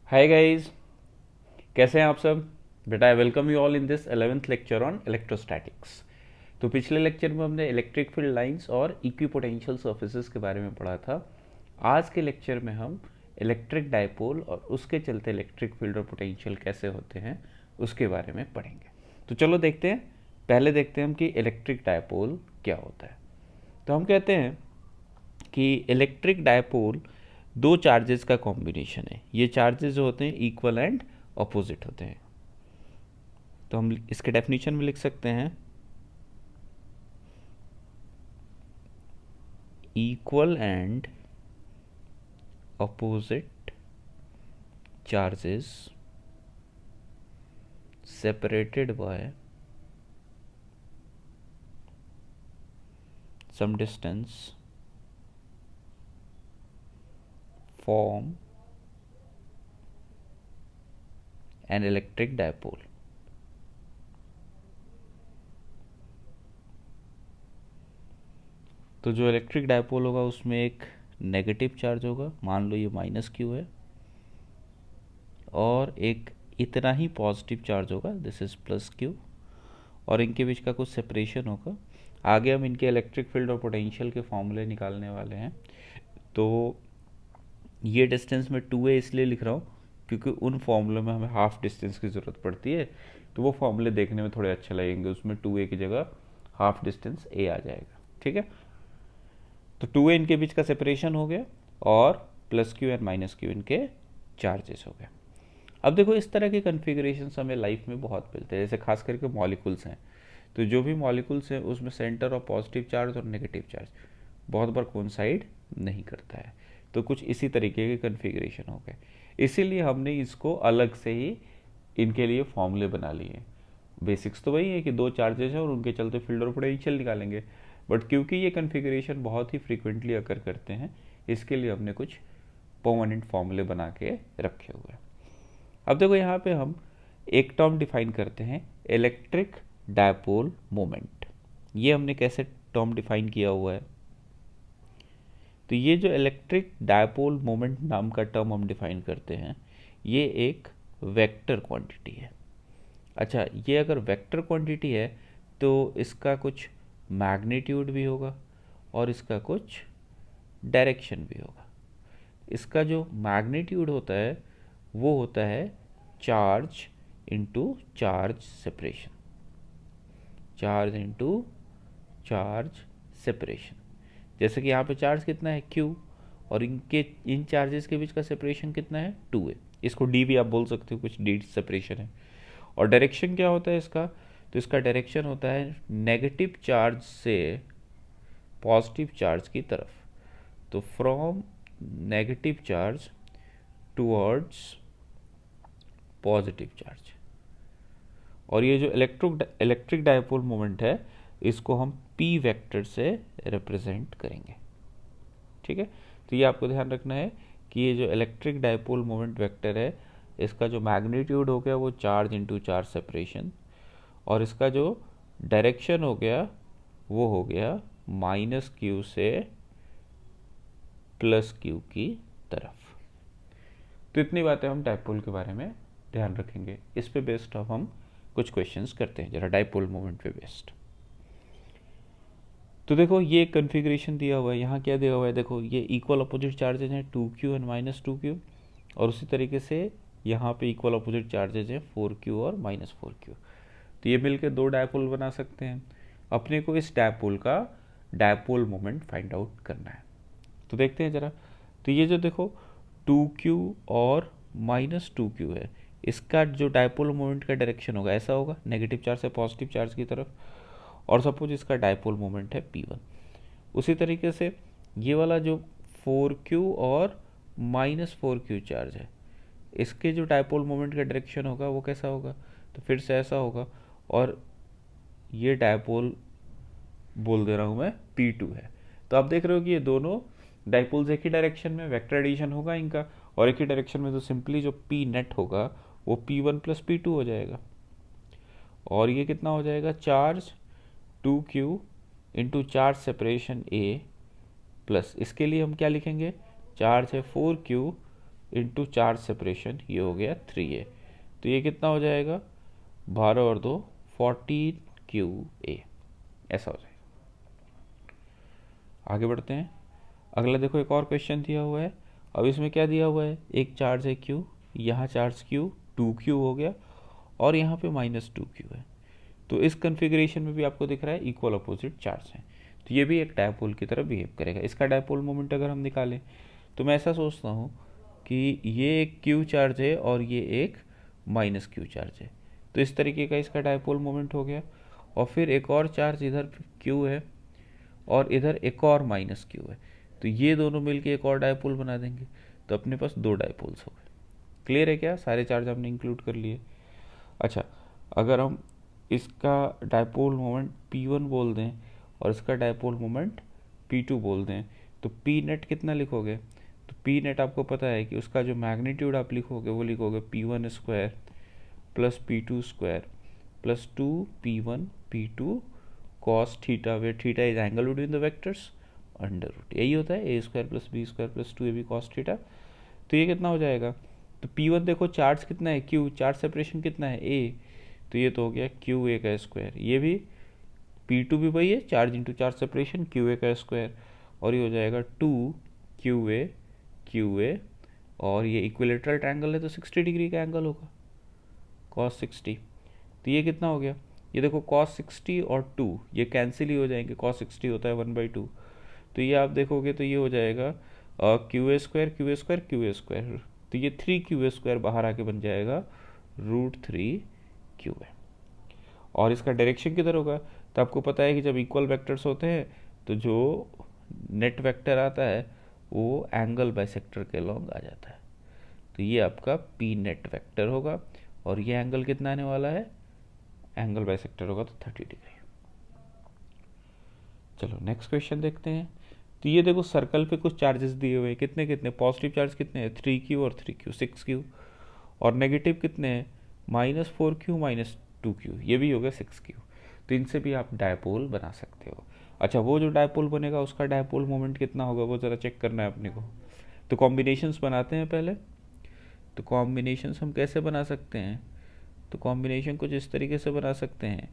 Hi guys, कैसे हैं आप सब। बेटा, I welcome you all in this 11th lecture on electrostatics. तो पिछले लेक्चर में हमने इलेक्ट्रिक फील्ड लाइंस और इक्विपोटेंशियल सर्फेसेस के बारे में पढ़ा था। आज के लेक्चर में हम इलेक्ट्रिक डायपोल और उसके चलते इलेक्ट्रिक फील्ड और पोटेंशियल कैसे होते हैं उसके बारे में पढ़ेंगे। तो चलो देखते हैं। पहले देखते हैं हम कि इलेक्ट्रिक डायपोल क्या होता है। तो हम कहते हैं कि इलेक्ट्रिक डायपोल दो चार्जेस का कॉम्बिनेशन है। ये चार्जेस जो होते हैं इक्वल एंड अपोजिट होते हैं। तो हम इसके डेफिनेशन में लिख सकते हैं equal and opposite charges separated by some distance form an electric dipole। तो जो इलेक्ट्रिक डायपोल होगा उसमें एक नेगेटिव चार्ज होगा, मान लो ये माइनस क्यू है, और एक इतना ही पॉजिटिव चार्ज होगा, दिस इज प्लस क्यू, और इनके बीच का कुछ सेपरेशन होगा। आगे हम इनके इलेक्ट्रिक फील्ड और पोटेंशियल के फॉर्मूले निकालने वाले हैं। तो ये डिस्टेंस में 2a इसलिए लिख रहा हूँ क्योंकि उन फॉर्मूले में हमें हाफ डिस्टेंस की ज़रूरत पड़ती है, तो वो फॉर्मूले देखने में थोड़े अच्छे लगेंगे। उसमें 2a की जगह हाफ डिस्टेंस a आ जाएगा, ठीक है। तो 2a इनके बीच का सेपरेशन हो गया और plus Q and minus Q इनके चार्जेस हो गए। अब देखो, इस तरह के कन्फिग्रेशन हमें लाइफ में बहुत मिलते हैं, जैसे खास करके मॉलिक्यूल्स हैं। तो जो भी मॉलिक्यूल्स हैं उसमें सेंटर ऑफ पॉजिटिव चार्ज और नेगेटिव चार्ज बहुत बार कोइंसाइड नहीं करता है। तो कुछ इसी तरीके के कन्फिग्रेशन हो गए, इसीलिए हमने इसको अलग से ही इनके लिए फॉर्मूले बना लिए। बेसिक्स तो वही है कि दो चार्जेस हैं और उनके चलते फील्ड और पोटेंशियल निकालेंगे, बट क्योंकि ये कन्फिग्रेशन बहुत ही फ्रीक्वेंटली अकर करते हैं, इसके लिए हमने कुछ परमानेंट फॉर्मूले बना के रखे हुए हैं। अब देखो, यहाँ पे हम एक टर्म डिफाइन करते हैं, इलेक्ट्रिक डायपोल मोमेंट। ये हमने कैसे टर्म डिफाइन किया हुआ है। तो ये जो इलेक्ट्रिक डायपोल मोमेंट नाम का टर्म हम डिफाइन करते हैं, ये एक वेक्टर क्वांटिटी है। अच्छा, ये अगर वेक्टर क्वांटिटी है तो इसका कुछ मैग्नीट्यूड भी होगा और इसका कुछ डायरेक्शन भी होगा। इसका जो मैग्नीट्यूड होता है वो होता है charge into charge separation, charge into charge separation. जैसे कि यहाँ पे चार्ज कितना है Q, और इन चार्जेस के बीच का सेपरेशन कितना है 2a। इसको d भी आप बोल सकते हो, कुछ d सेपरेशन है। और डायरेक्शन क्या होता है इसका, तो इसका डायरेक्शन होता है नेगेटिव चार्ज से पॉजिटिव चार्ज की तरफ। तो from negative charge towards positive charge. और ये जो इलेक्ट्रिक डायपोल मोमेंट है इसको हम p वेक्टर से रिप्रेजेंट करेंगे, ठीक है। तो ये आपको ध्यान रखना है कि ये जो इलेक्ट्रिक डायपोल मोमेंट वेक्टर है, इसका जो मैग्नीट्यूड हो गया वो चार्ज इनटू चार्ज सेपरेशन, और इसका जो डायरेक्शन हो गया वो हो गया माइनस क्यू से प्लस क्यू की तरफ। तो इतनी बातें हम डायपोल के बारे में ध्यान रखेंगे। इस पे बेस्ड अब हम कुछ क्वेश्चंस करते हैं जरा डायपोल मोमेंट पे बेस्ड। तो देखो, ये कन्फिग्रेशन दिया हुआ है, यहाँ क्या दिया हुआ है, देखो ये इक्वल अपोजिट चार्जेज हैं 2q एंड माइनस 2q, और उसी तरीके से यहाँ पे इक्वल अपोजिट चार्जेज हैं 4q और माइनस 4q। तो ये मिलके दो डायपोल बना सकते हैं। अपने को इस डायपोल का डायपोल मोमेंट फाइंड आउट करना है। तो देखते हैं ज़रा। तो ये जो देखो 2q और माइनस 2q है, इसका जो डायपोल मोमेंट का डायरेक्शन होगा ऐसा होगा, नेगेटिव चार्ज से पॉजिटिव चार्ज की तरफ। और सपोज इसका डायपोल मोमेंट है p1। उसी तरीके से ये वाला जो 4q और माइनस 4q चार्ज है, इसके जो डायपोल मोमेंट का डायरेक्शन होगा वो कैसा होगा, तो फिर से ऐसा होगा। और ये डायपोल बोल दे रहा हूँ मैं p2 है। तो आप देख रहे हो कि ये दोनों डायपोल्स एक ही डायरेक्शन में, वेक्टर एडिशन होगा इनका, और एक ही डायरेक्शन में, तो सिंपली जो p नेट होगा वो p1 प्लस p2 हो जाएगा। और ये कितना हो जाएगा, charge 2q into charge separation a plus, इसके लिए हम क्या लिखेंगे, चार्ज है 4q इंटू चार्ज सेपरेशन, ये हो गया 3a। तो ये कितना हो जाएगा, 12 और 2 14QA, ऐसा हो जाएगा। आगे बढ़ते हैं। अगला देखो, एक और क्वेश्चन दिया हुआ है। अब इसमें क्या दिया हुआ है, एक चार्ज है Q, यहाँ चार्ज Q 2Q हो गया, और यहाँ पे -2Q है। तो इस कन्फिग्रेशन में भी आपको दिख रहा है इक्वल अपोजिट चार्ज है, तो ये भी एक डायपोल की तरह बिहेव करेगा। इसका डायपोल मोमेंट अगर हम निकालें तो मैं ऐसा सोचता हूँ कि ये एक Q चार्ज है और ये एक -Q चार्ज है, तो इस तरीके का इसका डायपोल मोमेंट हो गया। और फिर एक और चार्ज इधर Q है और इधर एक और -Q है, तो ये दोनों मिलके एक और डायपोल बना देंगे, तो अपने पास 2 डायपोल्स हो गए। क्लियर है क्या, सारे चार्ज हमने इंक्लूड कर लिए। अच्छा, अगर हम इसका डायपोल मोमेंट P1 बोल दें और इसका डायपोल मोमेंट P2 बोल दें, तो P नेट कितना लिखोगे, तो P नेट आपको पता है कि उसका जो मैग्नीट्यूड आप लिखोगे वो लिखोगे P1 square plus P2 square plus 2P1 P2 cos theta, where theta is angle between the vectors, under root, यही होता है a square plus b square plus 2ab cos theta. तो ये कितना हो जाएगा, तो P1 देखो चार्ज कितना है Q, चार्ज सेपरेशन कितना है A, तो ये तो हो गया QA का स्क्वायर। ये भी P2 भी वही है, charge into charge separation QA का स्क्वायर, और ये हो जाएगा 2QA QA, और ये इक्विलेटरल ट्रायंगल है तो 60 डिग्री का एंगल होगा, cos 60। तो ये कितना हो गया, ये देखो cos 60 और 2 ये कैंसिल ही हो जाएंगे, cos 60 होता है 1/2, तो ये आप देखोगे तो ये हो जाएगा QA square QA square QA square, तो ये 3QA स्क्वायर बाहर आके बन जाएगा √3QA। और इसका डायरेक्शन किधर होगा, तो आपको पता है कि जब इक्वल वेक्टर्स होते हैं तो जो नेट वेक्टर आता है वो एंगल बाइसेक्टर के लॉन्ग आ जाता है, तो ये आपका P नेट वेक्टर होगा, और ये एंगल कितना आने वाला है, एंगल बाइसेक्टर होगा तो 30 डिग्री। चलो नेक्स्ट क्वेश्चन देखते हैं। तो ये देखो सर्कल पे कुछ चार्जेस दिए हुए हैं, कितने कितने, पॉजिटिव चार्ज कितने हैं 3Q और 3Q 6Q, और नेगेटिव कितने हैं -4Q -2Q, ये भी हो गया 6Q। तो इनसे भी आप डायपोल बना सकते हो। अच्छा, वो जो डायपोल बनेगा उसका डायपोल मोमेंट कितना होगा वो ज़रा चेक करना है अपने को। तो कॉम्बिनेशंस बनाते हैं पहले। तो कॉम्बिनेशंस हम कैसे बना सकते हैं, तो कॉम्बिनेशन कुछ इस तरीके से बना सकते हैं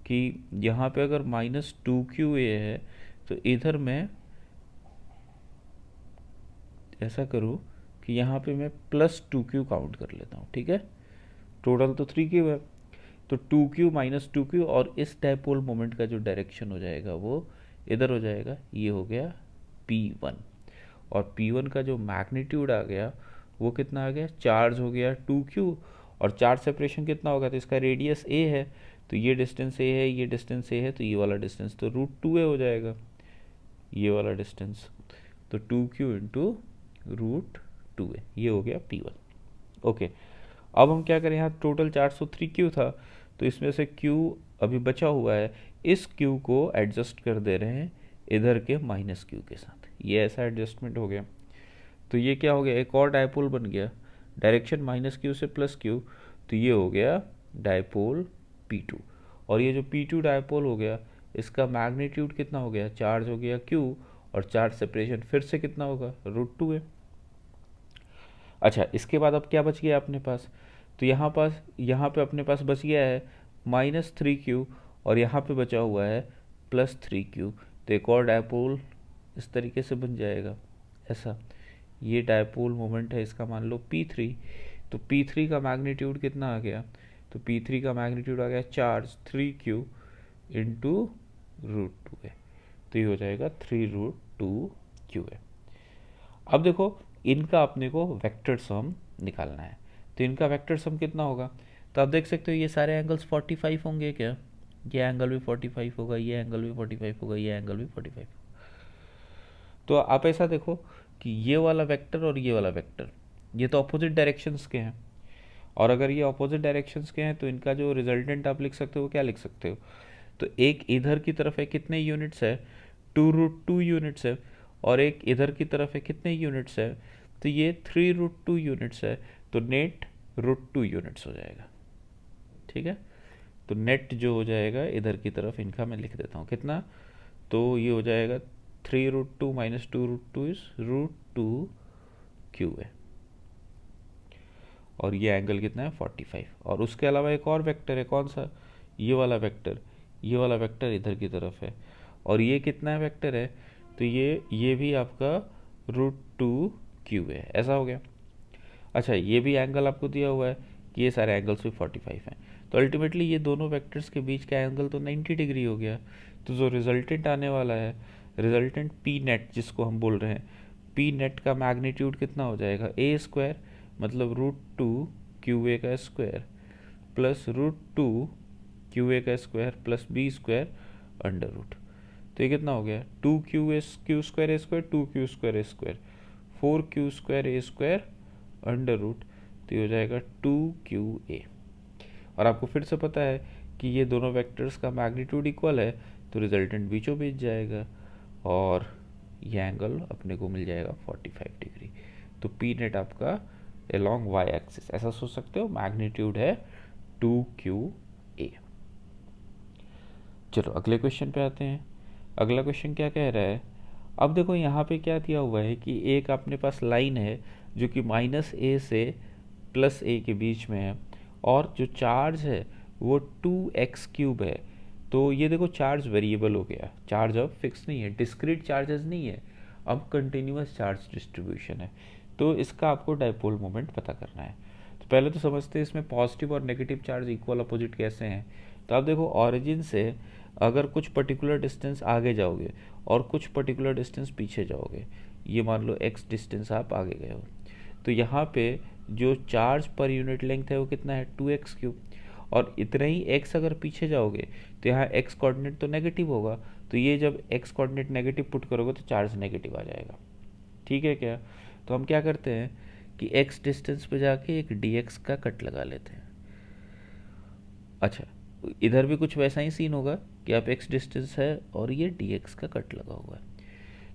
कि यहाँ पे अगर -2QA है तो इधर मैं ऐसा करूँ कि यहाँ पे मैं +2Q काउंट कर लेता हूँ, ठीक है। टोटल तो 3Q है, तो 2Q -2Q, और इस डायपोल मोमेंट का जो डायरेक्शन हो जाएगा वो इधर हो जाएगा, ये हो गया P1, और P1 का जो मैग्नीट्यूड आ गया वो कितना आ गया, चार्ज हो गया 2Q, और चार्ज सेपरेशन कितना होगा, तो इसका रेडियस A है, तो ये डिस्टेंस A है, ये डिस्टेंस A है, तो ये वाला डिस्टेंस तो √2A हो जाएगा, ये वाला डिस्टेंस, तो 2Q इंटू √2A, ये हो गया P1। ओके, अब हम क्या करें, यहाँ टोटल 403Q था, तो इसमें से Q अभी बचा हुआ है, इस Q को एडजस्ट कर दे रहे हैं इधर के -Q के साथ, ये ऐसा एडजस्टमेंट हो गया। तो ये क्या हो गया, एक और डायपोल बन गया, डायरेक्शन -Q से +Q, तो ये हो गया डायपोल P2। और ये जो P2 डायपोल हो गया इसका मैग्नीट्यूड कितना हो गया, चार्ज हो गया Q, और चार्ज सेपरेशन फिर से कितना होगा, √2A। अच्छा, इसके बाद अब क्या बच गया अपने पास, तो यहाँ पे अपने पास बच गया है -3Q, और यहाँ पे बचा हुआ है +3Q, तो एक और डायपोल इस तरीके से बन जाएगा ऐसा। ये डायपोल मोमेंट है इसका, मान लो P3, तो P3 का मैग्नीट्यूड कितना आ गया, तो P3 का मैग्नीट्यूड आ गया चार्ज 3Q इंटू √2A, तो ये हो जाएगा 3√2QA। अब देखो इनका अपने को वेक्टर सम निकालना है, तो इनका वेक्टर सम कितना होगा, तो आप देख सकते हो ये सारे एंगल्स 45 होंगे क्या, ये एंगल भी 45 होगा, ये एंगल भी 45 होगा, ये एंगल भी 45 होगा। तो आप ऐसा देखो कि ये वाला वेक्टर और ये वाला वेक्टर ये तो अपोजिट डायरेक्शंस के हैं, और अगर ये अपोजिट डायरेक्शंस के हैं तो इनका जो रिजल्टेंट आप लिख सकते हो क्या लिख सकते हो, तो एक इधर की तरफ है कितने यूनिट्स है, 2√2 यूनिट्स है, और एक इधर की तरफ है कितने यूनिट्स है, तो ये 3√2 यूनिट्स है, तो नेट √2 यूनिट्स हो जाएगा, ठीक है। तो नेट जो हो जाएगा इधर की तरफ इनका मैं लिख देता हूँ कितना, तो ये हो जाएगा 3√2 - 2√2 इज √2QA। और ये एंगल कितना है 45। और उसके अलावा एक और वेक्टर है, कौन सा, ये वाला वेक्टर, ये वाला वेक्टर इधर की तरफ है, और ये कितना है वेक्टर है, तो ये भी आपका √2q है। ऐसा हो गया। अच्छा, ये भी एंगल आपको दिया हुआ है कि ये सारे एंगल्स भी 45 हैं, तो अल्टीमेटली ये दोनों वेक्टर्स के बीच का एंगल तो 90 डिग्री हो गया। तो जो रिजल्टेंट आने वाला है, रिजल्टेंट पी नेट जिसको हम बोल रहे हैं, पी नेट का मैग्नीट्यूड कितना हो जाएगा, ए स्क्वायर मतलब √2qa का स्क्वायर प्लस √2qa का square plus b square under root. तो ये कितना हो गया, 2q square a square 2q square a square 4q square a square under root. तो ये हो जाएगा 2qa। और आपको फिर से पता है कि ये दोनों वेक्टर्स का मैग्नीट्यूड इक्वल है, तो रिजल्टेंट बीचों बीच जाएगा और ये एंगल अपने को मिल जाएगा 45 डिग्री। तो पी नेट आपका अलोंग वाई एक्सिस, ऐसा सोच सकते हो, मैग्नीट्यूड है 2qa। चलो अगले क्वेश्चन पे आते हैं। अगला क्वेश्चन क्या कह रहा है, अब देखो यहाँ पे क्या दिया हुआ है कि एक अपने पास लाइन है जो कि -a से +a के बीच में है, और जो चार्ज है वो 2x³ है। तो ये देखो चार्ज वेरिएबल हो गया, चार्ज अब फिक्स नहीं है, डिस्क्रीट चार्जेस नहीं है, अब कंटिन्यूस चार्ज डिस्ट्रीब्यूशन है। तो इसका आपको डाइपोल मोमेंट पता करना है। तो पहले तो समझते हैं इसमें पॉजिटिव और नेगेटिव चार्ज इक्वल अपोजिट कैसे हैं। तो आप देखो ऑरिजिन से अगर कुछ पर्टिकुलर डिस्टेंस आगे जाओगे और कुछ पर्टिकुलर डिस्टेंस पीछे जाओगे, ये मान लो x डिस्टेंस आप आगे गए हो, तो यहाँ पे जो चार्ज पर यूनिट लेंथ है वो कितना है 2x³। और इतना ही x अगर पीछे जाओगे तो यहाँ x कोऑर्डिनेट तो नेगेटिव होगा, तो ये जब x कोऑर्डिनेट नेगेटिव पुट करोगे तो चार्ज नेगेटिव आ जाएगा। ठीक है क्या, तो हम क्या करते हैं कि x डिस्टेंस पे जाके एक dx का कट लगा लेते हैं। अच्छा, इधर भी कुछ वैसा ही सीन होगा कि आप x डिस्टेंस है और ये dx का कट लगा हुआ है,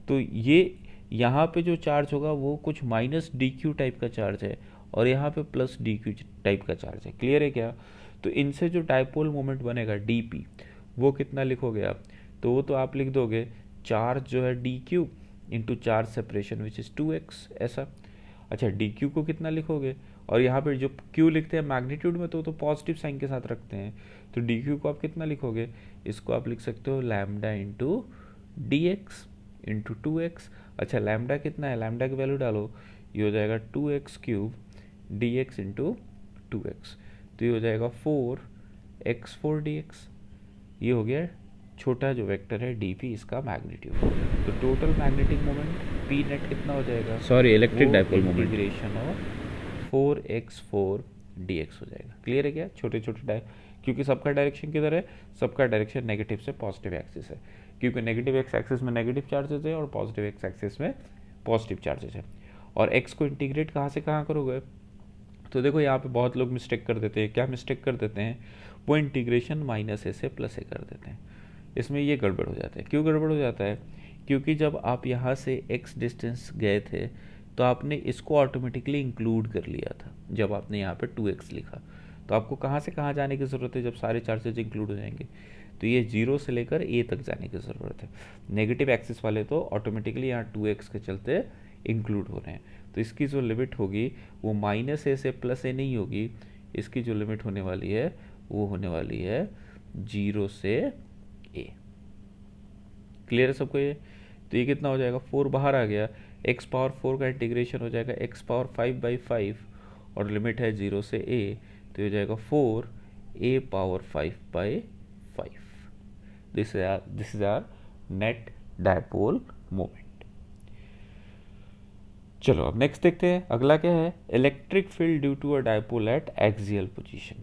तो ये यहाँ पे जो चार्ज होगा वो कुछ -dq टाइप का चार्ज है और यहाँ पे +dq टाइप का चार्ज है। क्लियर है क्या, तो इनसे जो डाइपोल मोमेंट बनेगा dp, वो कितना लिखोगे आप, तो वो तो आप लिख दोगे चार्ज जो है dq into charge separation which is 2x, ऐसा। अच्छा, dq को कितना लिखोगे, और यहाँ पर जो q लिखते हैं मैग्नीट्यूड में तो पॉजिटिव साइन के साथ रखते हैं, तो dq को आप कितना लिखोगे, इसको आप लिख सकते हो lambda into dx into 2x। अच्छा, लैम्डा कितना है, लैम्डा की वैल्यू डालो, ये हो जाएगा 2x³ dx इंटू 2x, तो ये हो जाएगा 4x4 dx। ये हो गया छोटा जो वेक्टर है dp, इसका मैग्नीट्यूड। तो total magnetic moment p net कितना हो जाएगा, sorry electric dipole moment, integration of 4x4 dx हो जाएगा। क्लियर है क्या, छोटे छोटे क्योंकि सबका डायरेक्शन किधर है, सबका डायरेक्शन नेगेटिव से पॉजिटिव एक्सिस है, क्योंकि नेगेटिव एक्स एक्सिस में नेगेटिव चार्जेस है और पॉजिटिव एक्स एक्सिस में पॉजिटिव चार्जेस है। और x को इंटीग्रेट कहाँ से कहाँ करोगे, तो देखो यहाँ पे बहुत लोग मिस्टेक कर देते हैं। क्या मिस्टेक कर देते हैं, वो इंटीग्रेशन -a से +a कर देते हैं, इसमें ये गड़बड़ हो जाता है। क्यों गड़बड़ हो जाता है, क्योंकि जब आप यहाँ से x डिस्टेंस गए थे तो आपने इसको ऑटोमेटिकली इंक्लूड कर लिया था जब आपने यहाँ पे 2x लिखा। तो आपको कहाँ से कहाँ जाने की ज़रूरत है जब सारे चार्जेज इंक्लूड हो जाएंगे, तो ये 0 से लेकर a तक जाने की ज़रूरत है। नेगेटिव एक्सिस वाले तो ऑटोमेटिकली यहाँ 2x के चलते इंक्लूड हो रहे हैं, तो इसकी जो लिमिट होगी वो -a से +a नहीं होगी, इसकी जो लिमिट होने वाली है वो होने वाली है 0 से a। क्लियर है सबको ये, तो ये कितना हो जाएगा, 4 बाहर आ गया, x⁴ का इंटीग्रेशन हो जाएगा x⁵/5 और लिमिट है 0 से a, तो ये हो जाएगा 4a⁵/5। This is our net dipole moment. चलो अब नेक्स्ट देखते हैं, अगला क्या है, electric field due to a dipole at axial position.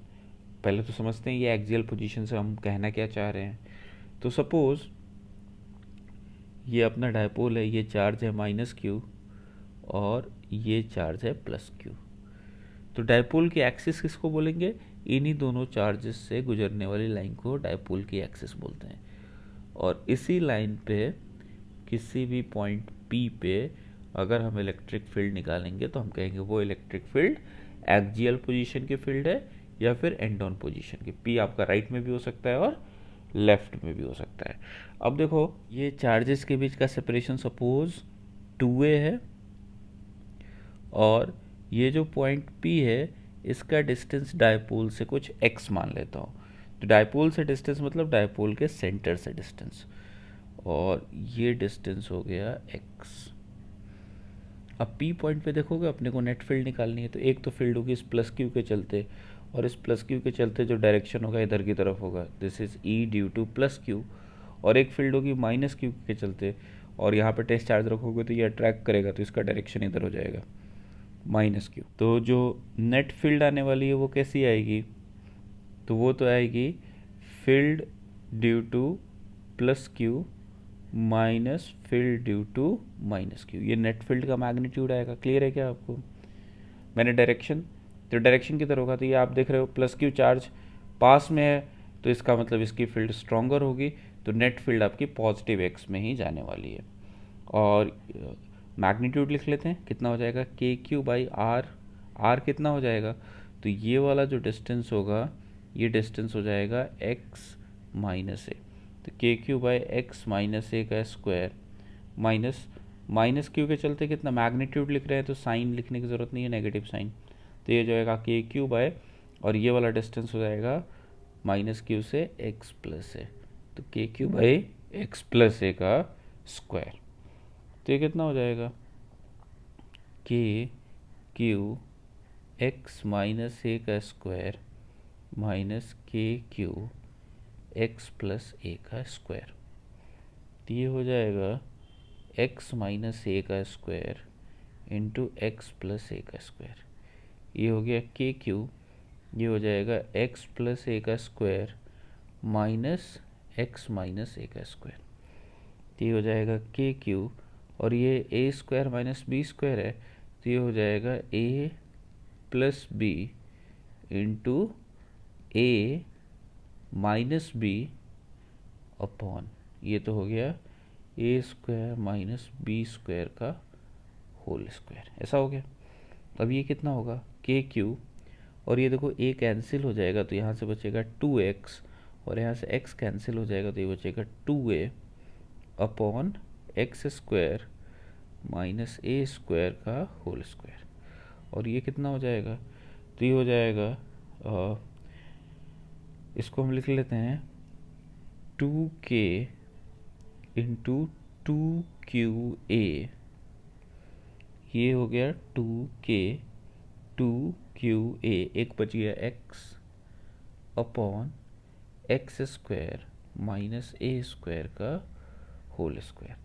पहले तो समझते हैं ये एक्सियल पोजीशन से हम कहना क्या चाह रहे हैं। तो सपोज ये अपना डाइपोल है, ये चार्ज है -q और ये चार्ज है +q। तो डाइपोल की एक्सिस किसको बोलेंगे, इन्हीं दोनों चार्जेस से गुजरने वाली लाइन को डाइपोल की एक्सिस बोलते हैं। और इसी लाइन पे किसी भी पॉइंट P पे अगर हम इलेक्ट्रिक फील्ड निकालेंगे तो हम कहेंगे वो इलेक्ट्रिक फील्ड एक्सियल पोजीशन की फील्ड है या फिर एंड ऑन पोजीशन की। P आपका राइट में भी हो सकता है और लेफ्ट में भी हो सकता है। अब देखो ये चार्जेस के बीच का सेपरेशन सपोज 2a है और ये जो पॉइंट P है इसका डिस्टेंस डायपोल से कुछ x मान लेता हूँ। तो डायपोल से डिस्टेंस मतलब डायपोल के सेंटर से डिस्टेंस, और ये डिस्टेंस हो गया x। अब P पॉइंट पे देखोगे अपने को नेट फील्ड निकालनी है, तो एक तो फील्ड होगी इस प्लस क्यू के चलते, और इस प्लस क्यू के चलते जो डायरेक्शन होगा इधर की तरफ होगा, this is E due to plus q, और एक फील्ड होगी माइनस क्यू के चलते, और यहाँ पे टेस्ट चार्ज रखोगे तो ये अट्रैक्ट करेगा, तो इसका डायरेक्शन इधर हो जाएगा माइनस क्यू। तो जो नेट फील्ड आने वाली है वो कैसी आएगी, तो वो तो आएगी field due to plus q minus field due to minus q, ये नेट फील्ड का मैग्नीट्यूड आएगा। क्लियर है क्या आपको? मैंने डायरेक्शन, तो डायरेक्शन किधर होगा, तो ये आप देख रहे हो प्लस क्यू चार्ज पास में है, तो इसका मतलब इसकी फील्ड स्ट्रॉन्गर होगी, तो नेट फील्ड आपकी पॉजिटिव एक्स में ही जाने वाली है। और मैग्नीट्यूड लिख लेते हैं, कितना हो जाएगा के क्यू बाई आर, आर कितना हो जाएगा, तो ये वाला जो डिस्टेंस होगा ये डिस्टेंस हो जाएगा एक्स माइनस ए, तो के क्यू बाई एक्स माइनस ए का स्क्वायर, माइनस माइनस क्यू के चलते कितना मैग्नीट्यूड लिख रहे हैं तो साइन लिखने की ज़रूरत नहीं है, नेगेटिव साइन, तो ये जो आएगा के क्यू बाय, और ये वाला डिस्टेंस हो जाएगा माइनस क्यू से एक्स प्लस ए, तो के क्यू बाई एक्स प्लस ए का स्क्वायर, तो ये कितना हो जाएगा के क्यू एक्स माइनस ए का स्क्वायर माइनस के क्यू एक्स प्लस ए का स्क्वायर, तो ये हो जाएगा एक्स माइनस ए का स्क्वायर इंटू एक्स प्लस ए का स्क्वायर, ये हो गया के क्यू, ये हो जाएगा एक्स प्लस ए का स्क्वायर माइनस एक्स माइनस ए का स्क्वायर, तो ये हो जाएगा के क्यू, और ये ए स्क्वायर माइनस बी स्क्वायर है, तो ये हो जाएगा ए प्लस बी इंटू ए माइनस बी अपॉन, ये तो हो गया ए स्क्वायर माइनस बी स्क्वायर का होल स्क्वायर, ऐसा हो गया। अब ये कितना होगा के क्यू, और ये देखो ए कैंसिल हो जाएगा तो यहाँ से बचेगा 2x, और यहाँ से x कैंसिल हो जाएगा तो ये बचेगा 2a upon X square minus A square का होल स्क्वायर, और ये कितना हो जाएगा, तो ये हो जाएगा इसको हम लिख लेते हैं 2k इंटू 2QA, ये हो गया 2k 2QA, एक बच गया x upon X square minus A square का होल स्क्वायर।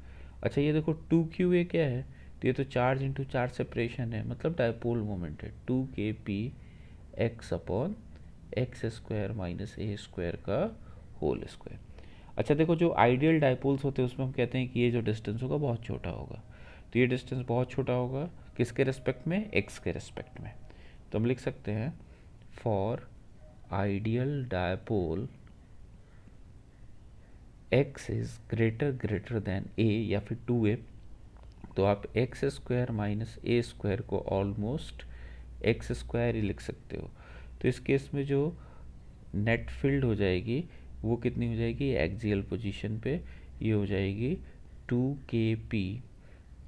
अच्छा ये देखो 2QA क्या है, तो ये तो चार्ज इंटू चार्ज सेपरेशन है, मतलब डायपोल मोमेंट है, 2kp X upon X square minus A square का होल स्क्वायर। अच्छा देखो जो आइडियल डायपोल्स होते हैं उसमें हम कहते हैं कि ये जो डिस्टेंस होगा बहुत छोटा होगा, तो ये डिस्टेंस बहुत छोटा होगा किसके रेस्पेक्ट में, एक्स के रेस्पेक्ट में, तो हम लिख सकते हैं for ideal dipole x is greater than a या फिर 2a, तो आप x square minus A square को ऑलमोस्ट एक्स स्क्वायर ही लिख सकते हो। तो इस केस में जो नेट फील्ड हो जाएगी वो कितनी हो जाएगी, एक्सियल पोजीशन पे ये हो जाएगी 2kp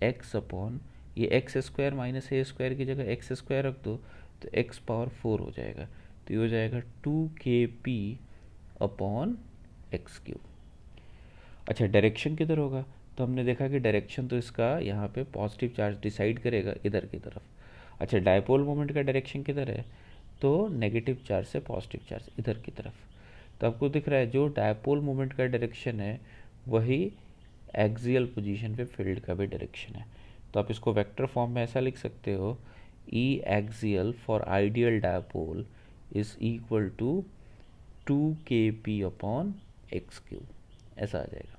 एक्स अपॉन, ये x square minus A square की जगह एक्स स्क्वायर रख दो तो एक्स पावर 4 हो जाएगा, तो ये हो जाएगा 2kp अपॉन एक्स क्यूब। अच्छा डायरेक्शन किधर होगा, तो हमने देखा कि डायरेक्शन तो इसका यहाँ पे पॉजिटिव चार्ज डिसाइड करेगा इधर की तरफ। अच्छा डायपोल मोमेंट का डायरेक्शन किधर है, तो नेगेटिव चार्ज से पॉजिटिव चार्ज इधर की तरफ, तो आपको दिख रहा है जो डायपोल मोमेंट का डायरेक्शन है वही एक्सियल पोजीशन पे फील्ड का भी डायरेक्शन है, तो आप इसको वेक्टर फॉर्म में ऐसा लिख सकते हो E axial for ideal dipole is equal to 2kp upon X cube, ऐसा आ जाएगा।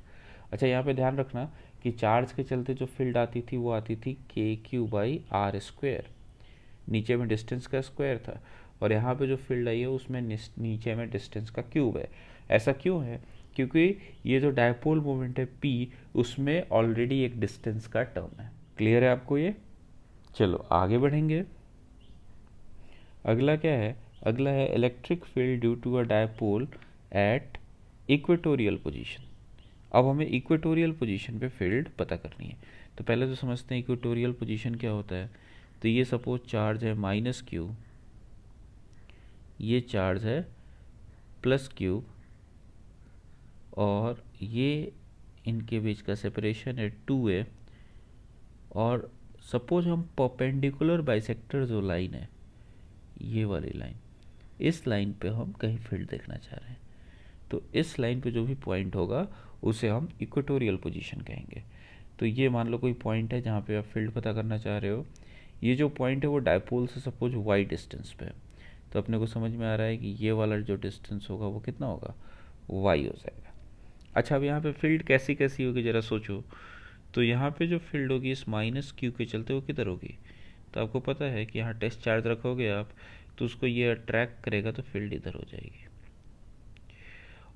अच्छा यहाँ पे ध्यान रखना कि चार्ज के चलते जो फील्ड आती थी वो आती थी के क्यू बाई आर स्क्वायर, नीचे में डिस्टेंस का स्क्वायर था, और यहाँ पे जो फील्ड आई है उसमें नीचे में डिस्टेंस का क्यूब है। ऐसा क्यों है, क्योंकि ये जो डायपोल मोमेंट है P उसमें ऑलरेडी एक डिस्टेंस का टर्म है। क्लियर है आपको ये? चलो आगे बढ़ेंगे। अगला क्या है, अगला है electric field due to a dipole at equatorial position. अब हमें इक्वेटोरियल पोजीशन पे फील्ड पता करनी है, तो पहले तो समझते हैं इक्वेटोरियल पोजीशन क्या होता है। तो ये सपोज चार्ज है -Q ये चार्ज है प्लस क्यू, और ये इनके बीच का सेपरेशन है 2a, और सपोज हम परपेंडिकुलर बाइसेक्टर जो लाइन है, ये वाली लाइन, इस लाइन पे हम कहीं फील्ड देखना चाह रहे हैं, तो इस लाइन पे जो भी पॉइंट होगा उसे हम इक्वेटोरियल पोजीशन कहेंगे। तो ये मान लो कोई पॉइंट है जहाँ पे आप फील्ड पता करना चाह रहे हो, ये जो पॉइंट है वो डायपोल से सपोज y डिस्टेंस पे है, तो अपने को समझ में आ रहा है कि ये वाला जो डिस्टेंस होगा वो कितना होगा, y हो जाएगा। अच्छा, अब यहाँ पे फील्ड कैसी कैसी होगी ज़रा सोचो। तो यहाँ पे जो फील्ड होगी इस माइनस क्यू के चलते वो किधर होगी, तो आपको पता है कि यहाँ टेस्ट चार्ज रखोगे आप, तो उसको ये अट्रैक्ट करेगा, तो फील्ड इधर हो जाएगी।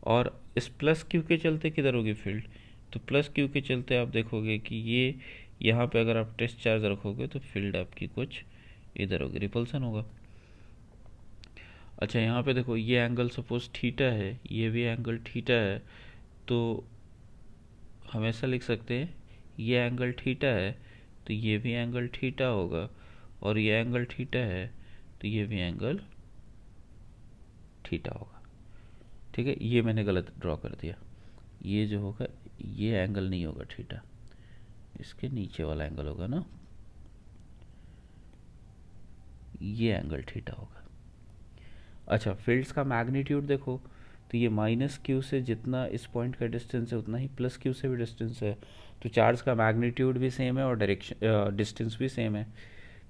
और इस प्लस क्यू के चलते किधर होगी फील्ड, तो प्लस क्यू के चलते आप देखोगे कि ये यहाँ पे अगर आप टेस्ट चार्ज रखोगे तो फील्ड आपकी कुछ इधर होगी, रिपल्सन होगा। अच्छा, यहाँ पे देखो ये एंगल सपोज थीटा है, ये भी एंगल थीटा है, तो हम ऐसा लिख सकते हैं ये एंगल थीटा है तो ये भी एंगल थीटा होगा, और ये एंगल थीटा है तो ये भी एंगल थीटा होगा। ठीक है, ये मैंने गलत ड्रॉ कर दिया, ये जो होगा ये एंगल नहीं होगा थीटा, इसके नीचे वाला एंगल होगा ना, ये एंगल थीटा होगा। अच्छा, फील्ड्स का मैग्नीट्यूड देखो, तो ये माइनस क्यू से जितना इस पॉइंट का डिस्टेंस है उतना ही प्लस क्यू से भी डिस्टेंस है, तो चार्ज का मैग्नीट्यूड भी सेम है और डायरेक्शन डिस्टेंस भी सेम है,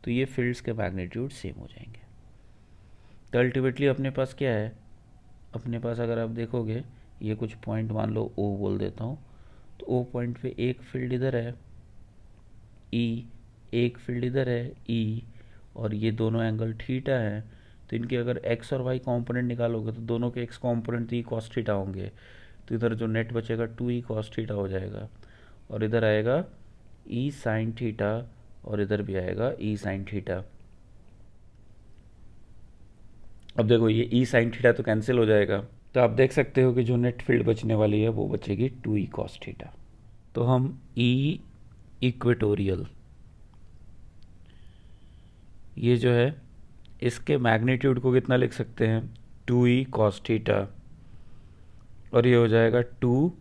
तो ये फील्ड्स के मैग्नीट्यूड सेम हो जाएंगे। तो अल्टीमेटली अपने पास क्या है, अपने पास अगर आप देखोगे ये कुछ पॉइंट मान लो ओ बोल देता हूँ, तो ओ पॉइंट पे एक फील्ड इधर है ई, एक फील्ड इधर है ई, और ये दोनों एंगल थीटा है, तो इनके अगर एक्स और वाई कॉम्पोनेंट निकालोगे तो दोनों के एक्स कॉम्पोनेंट तो ई कॉस थीटा होंगे, तो इधर जो नेट बचेगा 2e कॉस थीटा हो जाएगा, और इधर आएगा ई साइन थीटा, और इधर भी आएगा ई साइन थीटा। अब देखो ये ई साइन थीटा तो कैंसिल हो जाएगा, तो आप देख सकते हो कि जो नेट फील्ड बचने वाली है वो बचेगी 2e कॉस थीटा। तो हम ई इक्वेटोरियल ये जो है इसके मैग्नीट्यूड को कितना लिख सकते हैं, 2e cos थीटा, और ये हो जाएगा 2।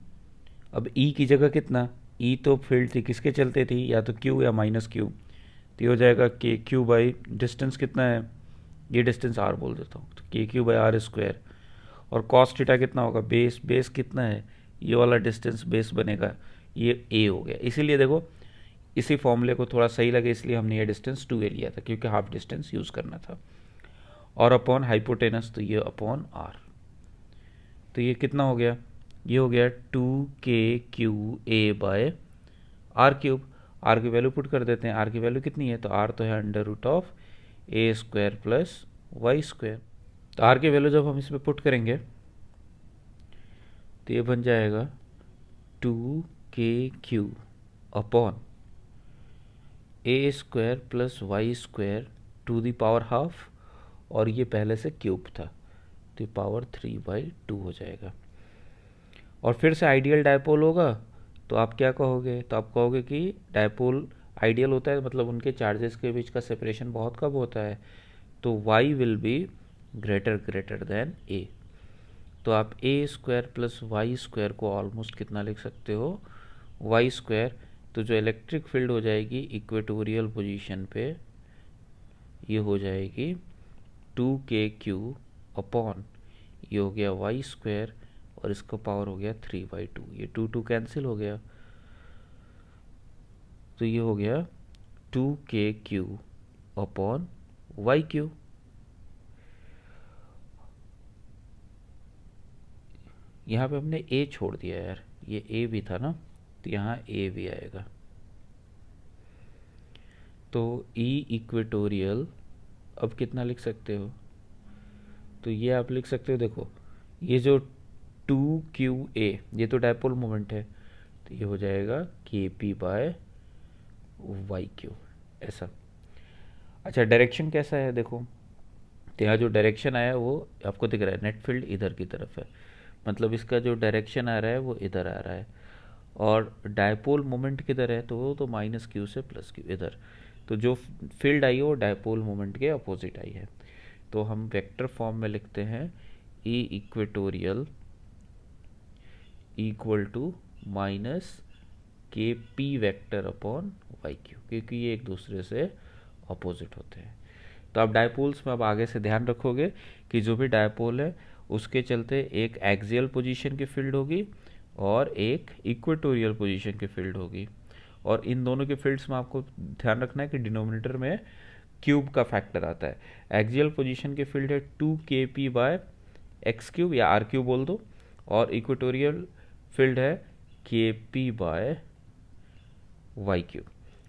अब e की जगह कितना, e तो फील्ड थी किसके चलते थी, या तो q या माइनस q, तो ये हो जाएगा के क्यू बाई डिस्टेंस कितना है, ये डिस्टेंस r बोल देता हूँ, तो के क्यू बाई आर स्क्वायर, और cos थीटा कितना होगा, बेस बेस कितना है, ये वाला डिस्टेंस बेस बनेगा, ये a हो गया। इसीलिए देखो इसी फॉर्मूले को थोड़ा सही लगे इसलिए हमने ये डिस्टेंस 2a लिया था, क्योंकि हाफ डिस्टेंस यूज़ करना था, और अपॉन हाइपोटेनस तो ये अपॉन आर, तो ये कितना हो गया, ये हो गया 2k/a by are cube. R की वैल्यू पुट कर देते हैं, आर की वैल्यू कितनी है, तो आर तो है under root of a square plus y square. तो आर की वैल्यू जब हम इसमें पुट करेंगे तो ये बन जाएगा 2k³ upon a square plus y square to the power half, और ये पहले से क्यूब था तो पावर 3/2 हो जाएगा। और फिर से आइडियल डायपोल होगा तो आप क्या कहोगे, तो आप कहोगे कि डायपोल आइडियल होता है, मतलब उनके चार्जेस के बीच का सेपरेशन बहुत कम होता है, तो y will be greater than a। तो आप a square plus y square को ऑलमोस्ट कितना लिख सकते हो, वाई स्क्वायर। तो जो इलेक्ट्रिक फील्ड हो जाएगी इक्वेटोरियल पोजीशन पे, ये हो जाएगी 2k³ अपॉन ये हो गया वाई स्क्वायर, और इसका पावर हो गया 3/2, ये 2 कैंसिल हो गया, तो ये हो गया 2k³ अपॉन वाई क्यू। यहाँ पे हमने a छोड़ दिया यार, ये a भी था ना, तो यहाँ a भी आएगा, तो E इक्वेटोरियल अब कितना लिख सकते हो, तो ये आप लिख सकते हो, देखो ये जो 2qa ये तो डायपोल मोमेंट है, तो ये हो जाएगा kp/yq ऐसा। अच्छा, डायरेक्शन कैसा है देखो, तो यहाँ जो डायरेक्शन आया वो आपको दिख रहा है, नेट फील्ड इधर की तरफ है, मतलब इसका जो डायरेक्शन आ रहा है वो इधर आ रहा है, और डायपोल मोमेंट किधर है, तो वो तो माइनस क्यू से प्लस क्यू इधर, तो जो फील्ड आई है वो डायपोल मोमेंट के अपोजिट आई है। तो हम वेक्टर फॉर्म में लिखते हैं E equatorial equal to minus k p vector upon y q, क्योंकि ये एक दूसरे से अपोजिट होते हैं। तो आप डायपोल्स में अब आगे से ध्यान रखोगे कि जो भी डायपोल है उसके चलते एक एक्सियल पोजीशन की फील्ड होगी और एक इक्वेटोरियल पोजीशन की फील्ड होगी, और इन दोनों के फील्ड्स में आपको ध्यान रखना है कि डिनोमिनेटर में क्यूब का फैक्टर आता है। एक्सियल पोजीशन की फील्ड है 2kp बाय एक्स क्यूब या आर क्यूब बोल दो, और इक्वेटोरियल फील्ड है kp बाय वाई क्यूब।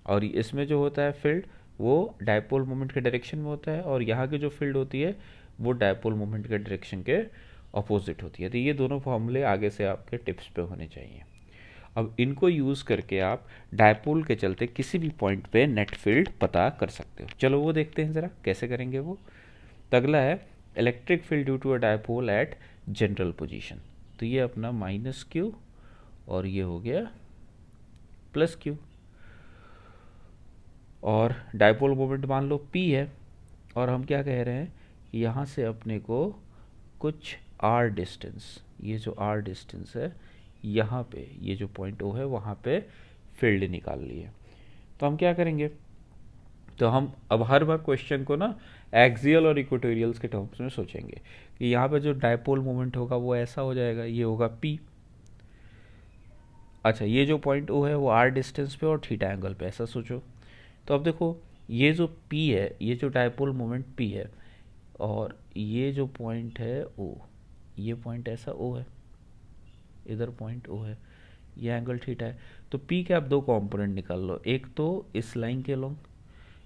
और इसमें जो होता है फील्ड वो डायपोल मोमेंट के डायरेक्शन में होता है, और यहाँ की जो फील्ड होती है वो डायपोल मोमेंट के डायरेक्शन के अपोजिट होती है। तो ये दोनों फॉर्मूले आगे से आपके टिप्स पे होने चाहिए। अब इनको यूज़ करके आप डायपोल के चलते किसी भी पॉइंट पे नेट फील्ड पता कर सकते हो। चलो वो देखते हैं ज़रा कैसे करेंगे वो। तो अगला है electric field due to a dipole at general position. तो ये अपना माइनस क्यू और ये हो गया प्लस क्यू, और डायपोल मोमेंट मान लो p है, और हम क्या कह रहे हैं, यहाँ से अपने को कुछ r डिस्टेंस, ये जो r डिस्टेंस है यहाँ पे ये जो पॉइंट O है वहाँ पे फील्ड निकाल ली है। तो हम क्या करेंगे, तो हम अब हर बार क्वेश्चन को ना एक्सियल और इक्वेटोरियल्स के टर्म्स में सोचेंगे कि यहाँ पे जो डायपोल मोमेंट होगा वो ऐसा हो जाएगा, ये होगा p। अच्छा, ये जो पॉइंट O है वो r डिस्टेंस पे और थीटा एंगल पे, ऐसा सोचो। तो अब देखो ये जो P है, ये जो डायपोल मोमेंट P है, और ये जो पॉइंट है O, ये पॉइंट ऐसा O है, इधर पॉइंट O है, ये एंगल थीटा है। तो P के आप दो कंपोनेंट निकाल लो, एक तो इस लाइन के लॉन्ग,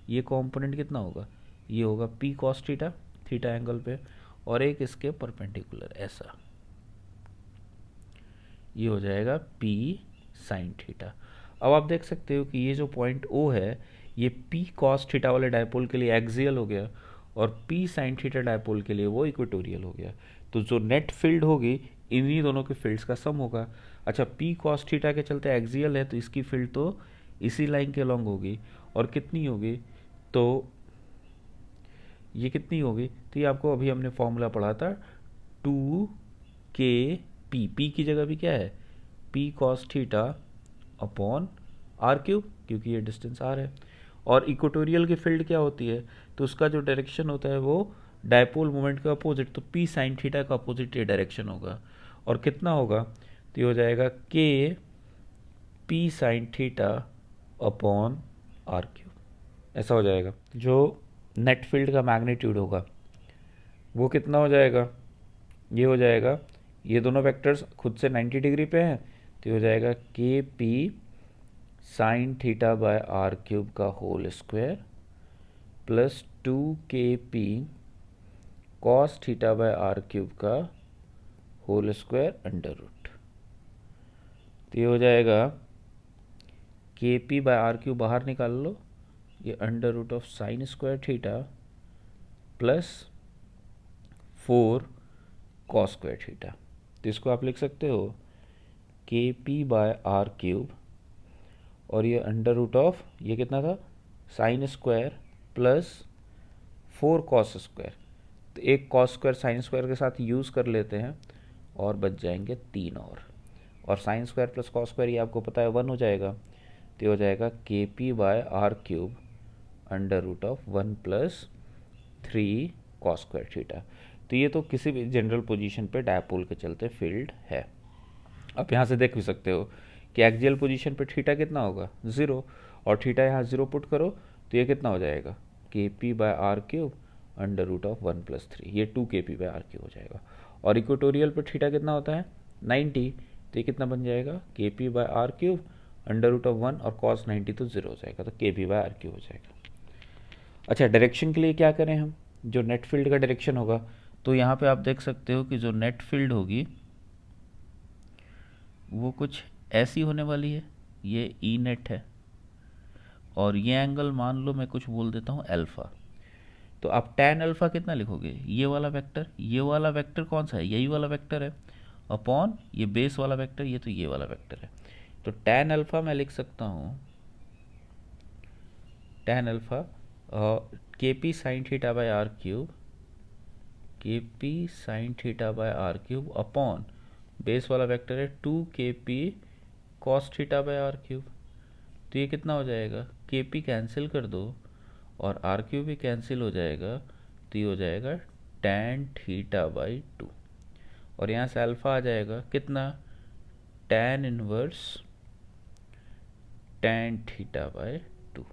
ये कंपोनेंट कितना होगा, ये होगा P cos theta, theta angle पे, और एक इसके परपेंडिकुलर ऐसा, ये हो जाएगा P साइन थीटा। अब आप देख सकते हो कि ये जो पॉइंट O है ये P कॉस थीटा वाले डायपोल के लिए एक्सियल हो गया, और P साइन थीटा डायपोल के लिए वो इक्वेटोरियल हो गया। तो जो नेट फील्ड होगी इन्हीं दोनों के फील्ड्स का सम होगा। अच्छा, P कॉस थीटा के चलते एक्सियल है तो इसकी फील्ड तो इसी लाइन के लॉन्ग होगी, और कितनी होगी, तो ये कितनी होगी, तो ये आपको अभी हमने फॉर्मूला पढ़ा था 2kp, P की जगह भी क्या है P cos theta upon r cube, क्योंकि ये डिस्टेंस r है। और इक्वेटोरियल की फील्ड क्या होती है, तो उसका जो डायरेक्शन होता है वो डायपोल मोमेंट का अपोजिट, तो P साइन थीटा का अपोजिट ये डायरेक्शन होगा, और कितना होगा, तो ये हो जाएगा k P sine theta upon r cube, ऐसा हो जाएगा। जो नेट फील्ड का मैग्नीट्यूड होगा वो कितना हो जाएगा, ये हो जाएगा, ये दोनों वेक्टर्स खुद से 90 डिग्री पे हैं, तो हो जाएगा K P sine theta by are cube का whole square plus 2kp cos theta by are cube का होल स्क्वायर अंडर रूट। तो ये हो जाएगा kp बाय आर क्यूब बाहर निकाल लो, ये under root of sine square theta plus 4 cos square theta. तो इसको आप लिख सकते हो kp बाय आर क्यूब, और ये अंडर रूट ऑफ ये कितना था sine square plus 4 cos square, तो एक कॉस स्क्वायर साइन स्क्वायर के साथ यूज़ कर लेते हैं और बच जाएंगे 3 और sine square plus cos square ये आपको पता है 1 हो जाएगा, तो हो जाएगा kp by are cube under root of 1 plus 3 cos square theta. तो ये तो किसी भी जनरल पोजीशन पे डायपोल के चलते फील्ड है। आप यहाँ से देख भी सकते हो कि एक्सियल पोजीशन पे थीटा कितना होगा 0, और थीटा यहाँ 0 पुट करो तो ये कितना हो जाएगा kp by are cube under root of 1 plus 3, ये 2kp बाय आर क्यूब हो जाएगा। और इक्वेटोरियल पे थीटा कितना होता है 90, तो ये कितना बन जाएगा kp by are cube under root of 1 और cos 90 तो 0 हो जाएगा, तो kp बाय आर क्यूब हो जाएगा। अच्छा, डायरेक्शन के लिए क्या करें हम, जो नेट फील्ड का डायरेक्शन होगा, तो यहाँ पे आप देख सकते हो कि जो नेट फील्ड होगी वो कुछ ऐसी होने वाली है, ये ई नेट है, और ये एंगल मान लो मैं कुछ बोल देता हूँ अल्फ़ा। तो आप tan अल्फ़ा कितना लिखोगे, ये वाला वेक्टर, ये वाला वेक्टर कौन सा है, यही वाला वेक्टर है, अपॉन ये बेस वाला वेक्टर, ये तो ये वाला वेक्टर है। तो tan अल्फ़ा मैं लिख सकता हूँ tan alpha kp sine theta by are cube K P sine theta by are cube upon base वाला वेक्टर है 2 K P cos theta by are cube. तो ये कितना हो जाएगा, के पी कैंसिल कर दो और आर क्यूब भी कैंसिल हो जाएगा, तो ये हो जाएगा tan थीटा बाई 2 और यहाँ से अल्फ़ा आ जाएगा कितना, tan inverse tan theta by 2।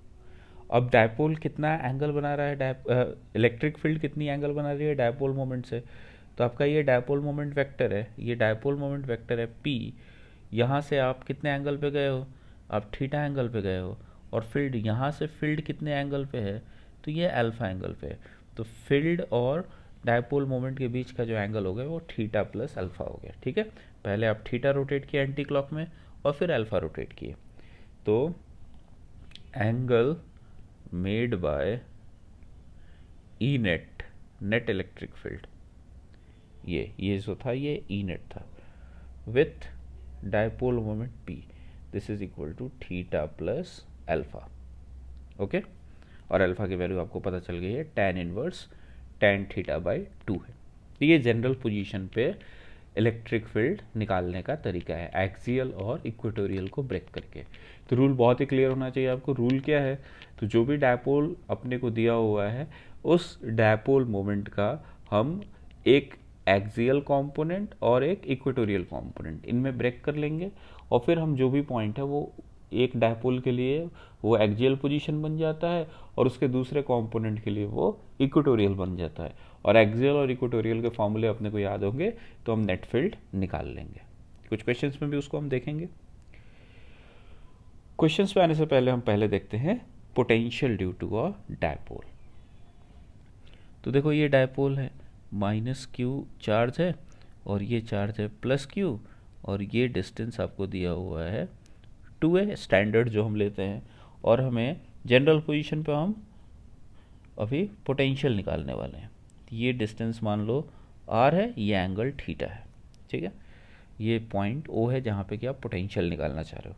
अब डायपोल कितना एंगल बना रहा है, इलेक्ट्रिक फील्ड कितनी एंगल बना रही है डायपोल मोमेंट से, तो आपका ये डायपोल मोमेंट वेक्टर है, ये डायपोल मोमेंट वेक्टर है P। यहाँ से आप कितने एंगल पे गए हो, आप थीटा एंगल पे गए हो, और फील्ड यहाँ से फील्ड कितने एंगल पे है, तो ये अल्फा एंगल पे है। तो फील्ड और डायपोल मोमेंट के बीच का जो एंगल हो गया वो थीटा प्लस अल्फा हो गया। ठीक है, पहले आप थीटा रोटेट किए एंटी क्लॉक में और फिर अल्फा रोटेट किए, तो angle made by E net, net electric field, ये जो था ये ई नेट था, with dipole moment P, this is equal to theta plus alpha. Okay, और अल्फा की वैल्यू आपको पता चल गई है, tan inverse tan theta by 2 है। तो ये जनरल पोजीशन पे इलेक्ट्रिक फील्ड निकालने का तरीका है, एक्सियल और इक्वेटोरियल को ब्रेक करके। तो रूल बहुत ही क्लियर होना चाहिए आपको। रूल क्या है, तो जो भी डायपोल अपने को दिया हुआ है उस डायपोल मोमेंट का हम एक एक्सियल कंपोनेंट और एक इक्वेटोरियल कंपोनेंट इनमें ब्रेक कर लेंगे, और फिर हम जो भी पॉइंट है वो एक डायपोल के लिए वो एक्सियल पोजीशन बन जाता है और उसके दूसरे कंपोनेंट के लिए वो इक्वेटोरियल बन जाता है, और एक्सियल और इक्वेटोरियल के फॉर्मूले अपने को याद होंगे तो हम नेट फील्ड निकाल लेंगे। कुछ क्वेश्चंस में भी उसको हम देखेंगे। क्वेश्चंस पे आने से पहले हम पहले देखते हैं potential due to a dipole. तो देखो ये डायपोल है, माइनस क्यू चार्ज है और ये चार्ज है प्लस क्यू, और ये डिस्टेंस आपको दिया हुआ है 2 है स्टैंडर्ड जो हम लेते हैं, और हमें जनरल पोजीशन पे हम अभी पोटेंशियल निकालने वाले हैं। ये डिस्टेंस मान लो r है, ये एंगल थीटा है। ठीक है, ये पॉइंट O है जहाँ पे कि आप पोटेंशियल निकालना चाह रहे हो।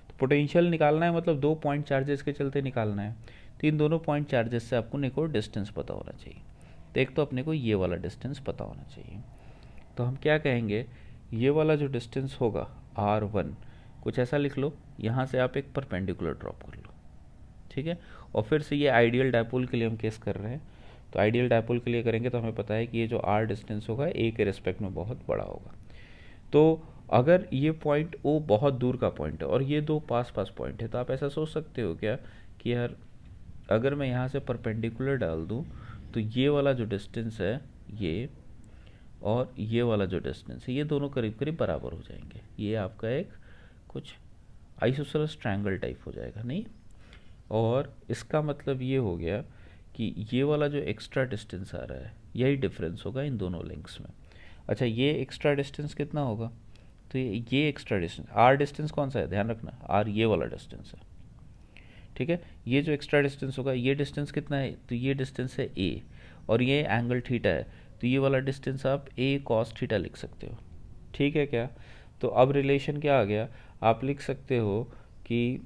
तो पोटेंशियल निकालना है मतलब 2 पॉइंट चार्जेस के चलते निकालना है, तो इन दोनों पॉइंट चार्जेस से आपको एक और डिस्टेंस पता होना चाहिए। तो एक तो अपने को ये वाला डिस्टेंस पता होना चाहिए, तो हम क्या कहेंगे, ये वाला जो डिस्टेंस होगा r1 कुछ ऐसा लिख लो, यहाँ से आप एक परपेंडिकुलर ड्रॉप कर लो। ठीक है, और फिर से ये आइडियल डायपोल के लिए हम केस कर रहे हैं, तो आइडियल डायपोल के लिए करेंगे तो हमें पता है कि ये जो r डिस्टेंस होगा a के रिस्पेक्ट में बहुत बड़ा होगा। तो अगर ये पॉइंट O बहुत दूर का पॉइंट है और ये दो पास पास पॉइंट है, तो आप ऐसा सोच सकते हो क्या कि यार अगर मैं यहाँ से परपेंडिकुलर डाल दूँ तो ये वाला जो डिस्टेंस है ये और ये वाला जो डिस्टेंस है ये दोनों करीब करीब बराबर हो जाएंगे। ये आपका एक कुछ आइसोसेलेस ट्रायंगल टाइप हो जाएगा, नहीं? और इसका मतलब ये हो गया कि ये वाला जो एक्स्ट्रा डिस्टेंस आ रहा है यही डिफरेंस होगा इन दोनों लेंथ्स में। अच्छा, ये एक्स्ट्रा डिस्टेंस कितना होगा, तो ये एक्स्ट्रा डिस्टेंस r डिस्टेंस कौन सा है, ध्यान रखना r ये वाला डिस्टेंस है। ठीक है, ये जो एक्स्ट्रा डिस्टेंस होगा ये डिस्टेंस कितना है, तो ये डिस्टेंस है a, और ये एंगल थीटा है, तो ये वाला डिस्टेंस आप a cos थीटा लिख सकते हो। ठीक है क्या, तो अब रिलेशन क्या आ गया, आप लिख सकते हो कि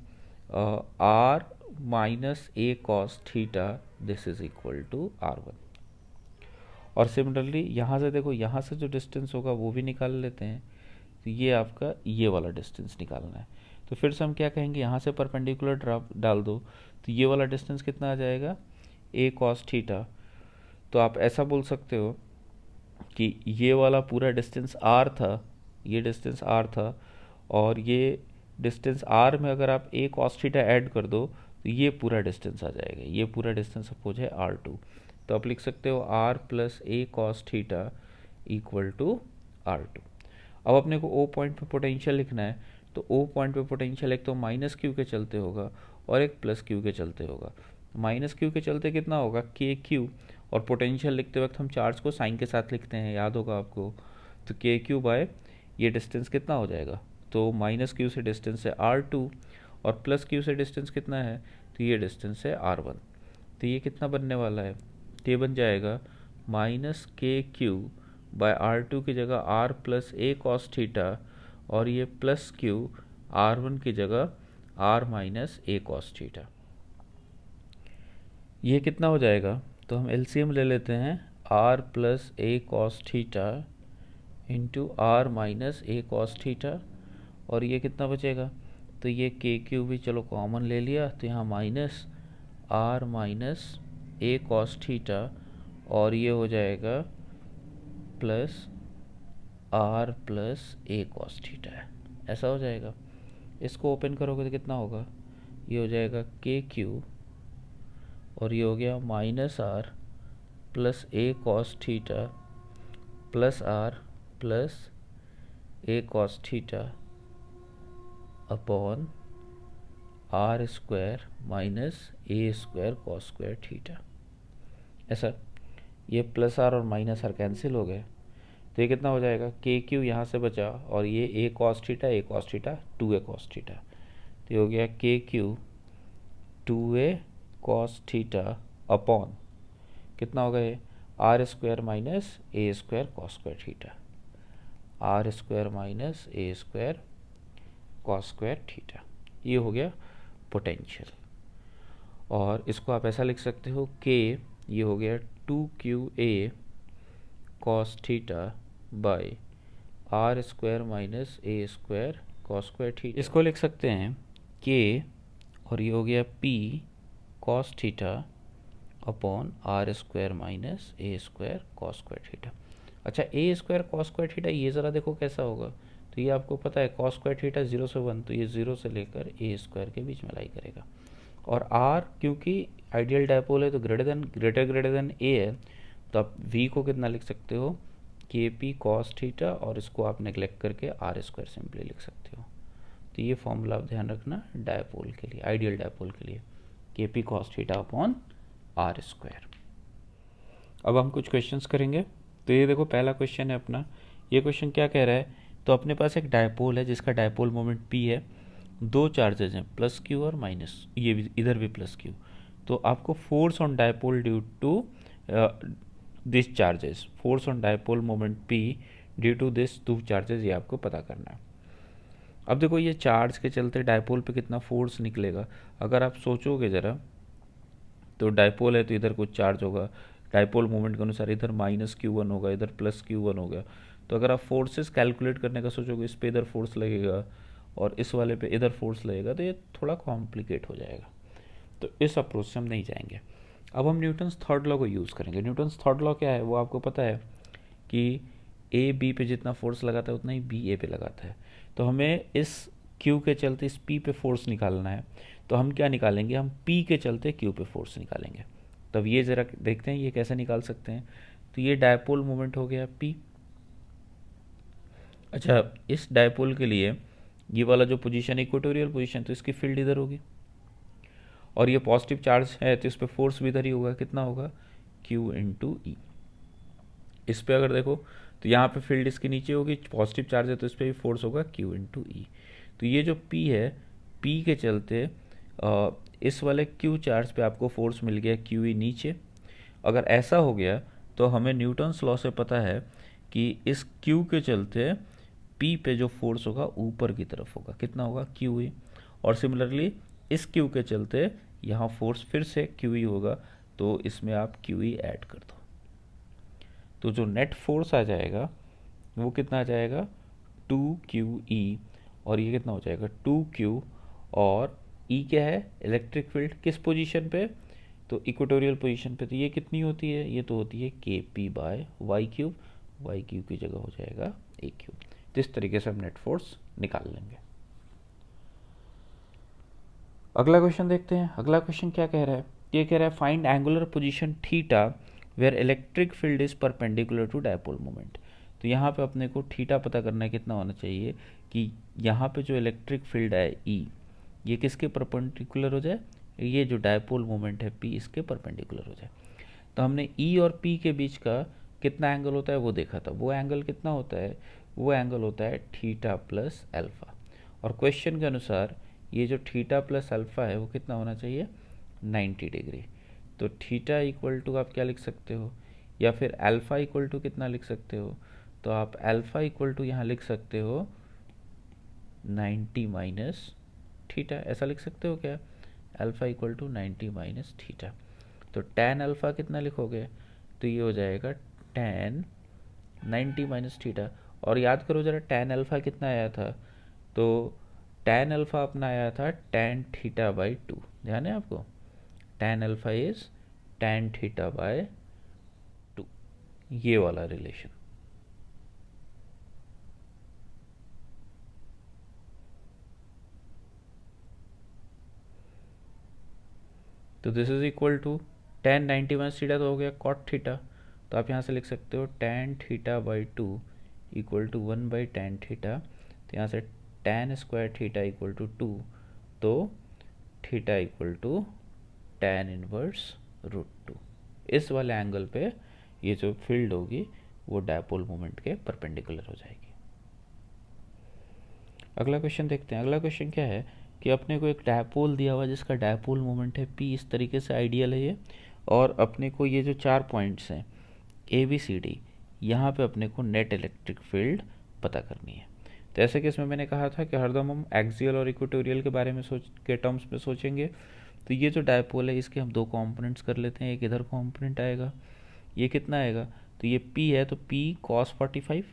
r minus a cos theta this is equal to r1। और सिमिलरली यहाँ से देखो, यहाँ से जो डिस्टेंस होगा वो भी निकाल लेते हैं, तो ये आपका ये वाला डिस्टेंस निकालना है। तो फिर से हम क्या कहेंगे, यहाँ से परपेंडिकुलर ड्रॉप डाल दो, तो ये वाला डिस्टेंस कितना आ जाएगा, a cos थीटा। तो आप ऐसा बोल सकते हो कि ये वाला पूरा डिस्टेंस r था, ये डिस्टेंस r था, और ये डिस्टेंस r में अगर आप a cos थीटा ऐड कर दो तो ये पूरा डिस्टेंस आ जाएगा, ये पूरा डिस्टेंस सपोज है r2। तो आप लिख सकते हो r plus a cos theta equal to r2। अब अपने को O पॉइंट पे पोटेंशियल लिखना है, तो O पॉइंट पे पोटेंशियल एक तो माइनस क्यू के चलते होगा और एक प्लस क्यू के चलते होगा। माइनस क्यू के चलते कितना होगा, के क्यू, और पोटेंशियल लिखते वक्त हम चार्ज को साइन के साथ लिखते हैं, याद होगा आपको। तो के क्यू बाय ये डिस्टेंस कितना हो जाएगा, तो माइनस क्यू से डिस्टेंस है r2 और प्लस क्यू से डिस्टेंस कितना है, तो ये डिस्टेंस है r1। तो ये कितना बनने वाला है, तो ये बन जाएगा माइनस के क्यू बाय r2 की जगह r plus a cos theta, और ये प्लस क्यू r1 की जगह r minus a cos theta. ये कितना हो जाएगा, तो हम एलसीएम ले लेते हैं R plus A cos theta into R minus A cos theta, और ये कितना बचेगा, तो ये के क्यू भी चलो कॉमन ले लिया, तो यहाँ minus R minus A cos theta, और ये हो जाएगा plus R plus A cos theta है, ऐसा हो जाएगा। इसको ओपन करोगे तो कितना होगा, ये हो जाएगा के क्यू, और ये हो गया minus R plus A cos theta plus R plus A cos theta upon R square minus A square cos square theta, ऐसा। ये प्लस आर और माइनस आर कैंसिल हो गए, तो ये कितना हो जाएगा, के क्यू यहाँ से बचा, और ये A cos theta 2 A cos theta, तो ये हो गया K Q 2 A cos theta upon कितना होगा, ये R square minus A square cos square theta, R square minus A square cos square theta, ये हो गया पोटेंशियल। और इसको आप ऐसा लिख सकते हो के, ये हो गया 2qa cos theta by R square minus A square cos square theta. इसको लिख सकते हैं के, और ये हो गया p cos theta upon R square minus A square cos square theta. अच्छा, A square cos square theta ये ज़रा देखो कैसा होगा, तो ये आपको पता है कॉस स्क्वायर थीटा 0 से 1, तो ये 0 से लेकर ए स्क्वायर के बीच में लाई करेगा। और आर क्योंकि आइडियल डायपोल है तो ग्रेटर देन ए है, तो आप वी को कितना लिख सकते हो, के पी कॉस थीटा, और इसको आप नेग्लेक्ट करके आर स्क्वायर सिंपली लिख सकते हो। तो ये फॉर्मूला आप ध्यान रखना डायपोल के लिए, आइडियल डायपोल के लिए, K P cos theta upon R square. अब हम कुछ क्वेश्चंस करेंगे। तो ये देखो पहला क्वेश्चन है अपना, ये क्वेश्चन क्या कह रहा है, तो अपने पास एक डायपोल है जिसका डायपोल मोमेंट p है, दो चार्जेज हैं प्लस क्यू और माइनस, ये भी इधर भी प्लस क्यू, तो आपको force on dipole due to this charges, force on dipole moment p due to this two charges, ये आपको पता करना है। अब देखो ये चार्ज के चलते डायपोल पे कितना फोर्स निकलेगा, अगर आप सोचोगे ज़रा, तो डायपोल है तो इधर कुछ चार्ज होगा, डायपोल मोमेंट के अनुसार इधर माइनस Q1 होगा, इधर प्लस Q1 होगा। तो अगर आप फोर्सेस कैलकुलेट करने का सोचोगे, इस पे इधर फोर्स लगेगा और इस वाले पे इधर फोर्स लगेगा, तो ये थोड़ा कॉम्प्लिकेट हो जाएगा, तो इस अप्रोच से हम नहीं जाएंगे। अब हम न्यूटन्स थर्ड लॉ को यूज़ करेंगे। न्यूटन्स थर्ड लॉ क्या है वो आपको पता है कि ए बी पे जितना फोर्स लगाता है उतना ही बी ए पे लगाता है। तो हमें इस क्यू के चलते इस पी पे फोर्स निकालना है, तो हम क्या निकालेंगे, हम पी के चलते क्यू पे फोर्स निकालेंगे। तब ये ज़रा देखते हैं ये कैसे निकाल सकते हैं। तो ये डायपोल मोमेंट हो गया पी। अच्छा, इस डायपोल के लिए ये वाला जो पोजीशन इक्वेटोरियल पोजीशन, तो इसकी फील्ड इधर होगी, और ये पॉजिटिव चार्ज है तो इस पर फोर्स भी इधर ही होगा, कितना होगा, Q इंटू ई। इस पर अगर देखो तो यहाँ पे फील्ड इसके नीचे होगी, पॉजिटिव चार्ज है तो इस पर भी फोर्स होगा Q इंटू ई। तो ये जो P है, P के चलते इस वाले Q चार्ज पे आपको फोर्स मिल गया Q ई नीचे। अगर ऐसा हो गया तो हमें न्यूटन्स लॉ से पता है कि इस Q के चलते P पे जो फोर्स होगा ऊपर की तरफ होगा, कितना होगा, Q ई। और सिमिलरली इस Q के चलते यहाँ फोर्स फिर से Q ई होगा, तो इसमें आप Q ई ऐड कर दो, तो जो नेट फोर्स आ जाएगा वो कितना आ जाएगा, 2QE, और ये कितना हो जाएगा 2Q, और E क्या है, इलेक्ट्रिक फील्ड किस पोजीशन पे, तो इक्वेटोरियल पोजीशन पे, तो ये कितनी होती है, ये तो होती है KP by Y cube, Y cube की जगह हो जाएगा A क्यूब। तो इस तरीके से हम नेट फोर्स निकाल लेंगे। अगला क्वेश्चन देखते हैं। अगला क्वेश्चन क्या कह रहा है, ये कह रहा है find angular position theta where electric field is perpendicular to dipole moment. तो यहाँ पे अपने को थीटा पता करना है, कितना होना चाहिए कि यहाँ पे जो इलेक्ट्रिक फील्ड है E, ये किसके परपेंडिकुलर हो जाए, ये जो डायपोल मोमेंट है P इसके परपेंडिकुलर हो जाए। तो हमने E और P के बीच का कितना एंगल होता है वो देखा था, वो एंगल कितना होता है, वो एंगल होता है थीटा प्लस अल्फ़ा। और क्वेश्चन के अनुसार ये जो थीटा प्लस अल्फ़ा है वो कितना होना चाहिए, 90 डिग्री। तो थीटा इक्वल टू आप क्या लिख सकते हो, या फिर अल्फ़ा इक्वल टू कितना लिख सकते हो, तो आप अल्फ़ा इक्वल टू यहाँ लिख सकते हो 90 माइनस थीटा, ऐसा लिख सकते हो क्या, alpha equal to 90 minus theta. तो tan अल्फ़ा कितना लिखोगे, तो ये हो जाएगा tan 90 माइनस थीटा। और याद करो ज़रा tan अल्फ़ा कितना आया था, तो tan अल्फ़ा अपना आया था tan थीटा बाई 2, ध्यान है आपको, tan alpha is tan theta by 2, ये वाला रिलेशन। तो this is equal to tan 90 minus theta तो हो गया cot थीटा, तो आप यहाँ से लिख सकते हो tan theta by 2 equal to 1 by tan theta, तो यहाँ से tan square theta equal to 2, तो theta equal to tan inverse √2। इस वाले एंगल पे ये जो फील्ड होगी वो डायपोल मोमेंट के परपेंडिकुलर हो जाएगी। अगला क्वेश्चन देखते हैं। अगला क्वेश्चन क्या है कि अपने को एक डायपोल दिया हुआ जिसका डायपोल मोमेंट है P, इस तरीके से आइडियल है ये, और अपने को ये जो 4 पॉइंट्स हैं ABCD, यहाँ पे अपने को नेट इलेक्ट्रिक फील्ड पता करनी है। तो ऐसे केस में मैंने कहा था कि हरदम हम एक्सियल और इक्वेटोरियल के बारे में के टर्म्स में सोचेंगे। तो ये जो डायपोल है इसके हम 2 कंपोनेंट्स कर लेते हैं। एक इधर कंपोनेंट आएगा, ये कितना आएगा, तो ये P है तो P cos 45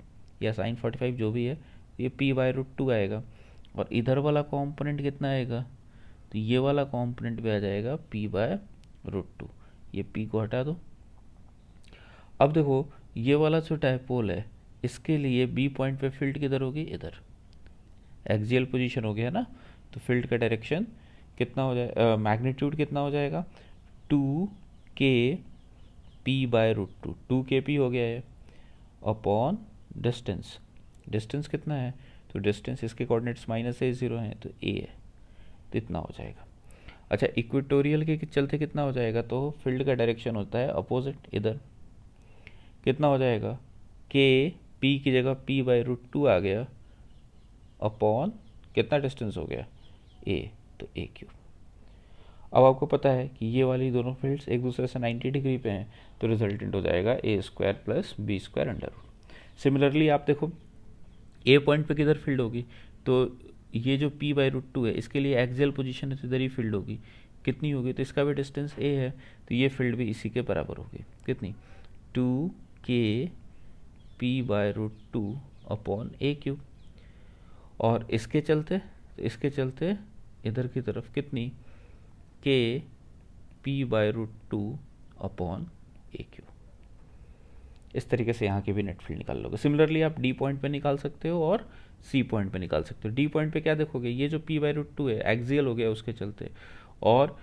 या sin 45 जो भी है, ये P बाई √2 आएगा। और इधर वाला कंपोनेंट कितना आएगा, तो ये वाला कंपोनेंट भी आ जाएगा P बाय √2। ये P को हटा दो। अब देखो ये वाला जो डायपोल है इसके लिए B पॉइंट पे फील्ड किधर होगी, इधर एक्सियल पोजीशन हो गया ना, तो फील्ड का डायरेक्शन कितना हो जाए, मैग्नीट्यूड कितना हो जाएगा 2kP बाय √2, 2kP हो गया है अपॉन डिस्टेंस। डिस्टेंस कितना है, तो डिस्टेंस इसके कोऑर्डिनेट्स -a0 हैं तो a है, तो इतना हो जाएगा। अच्छा इक्वेटोरियल के चलते कितना हो जाएगा, तो फील्ड का डायरेक्शन होता है अपोजिट, इधर कितना हो जाएगा k p की जगह p बाई √2 आ गया अपॉन कितना डिस्टेंस हो गया a, तो a3। अब आपको पता है कि ये वाली दोनों फील्ड्स एक दूसरे से 90 डिग्री पे हैं, तो रिजल्टेंट हो जाएगा a² plus b² under root. Similarly आप देखो ए पॉइंट पे किधर फील्ड होगी, तो ये जो P बाई √2 है इसके लिए एक्सियल पोजीशन है तो इधर ही फील्ड होगी, कितनी होगी, तो इसका भी डिस्टेंस a है, तो ये फील्ड भी इसी के बराबर होगी, कितनी 2kP बाई √2 अपॉन a3। और इसके चलते, तो इसके चलते इधर की तरफ कितनी kP बाई √2 अपॉन a3। इस तरीके से यहाँ की भी नेट फील्ड निकाल लोगे। सिमिलरली आप डी पॉइंट पे निकाल सकते हो और सी पॉइंट पे निकाल सकते हो। डी पॉइंट पे क्या देखोगे, ये जो P बाई √2 है एक्सियल हो गया उसके चलते, और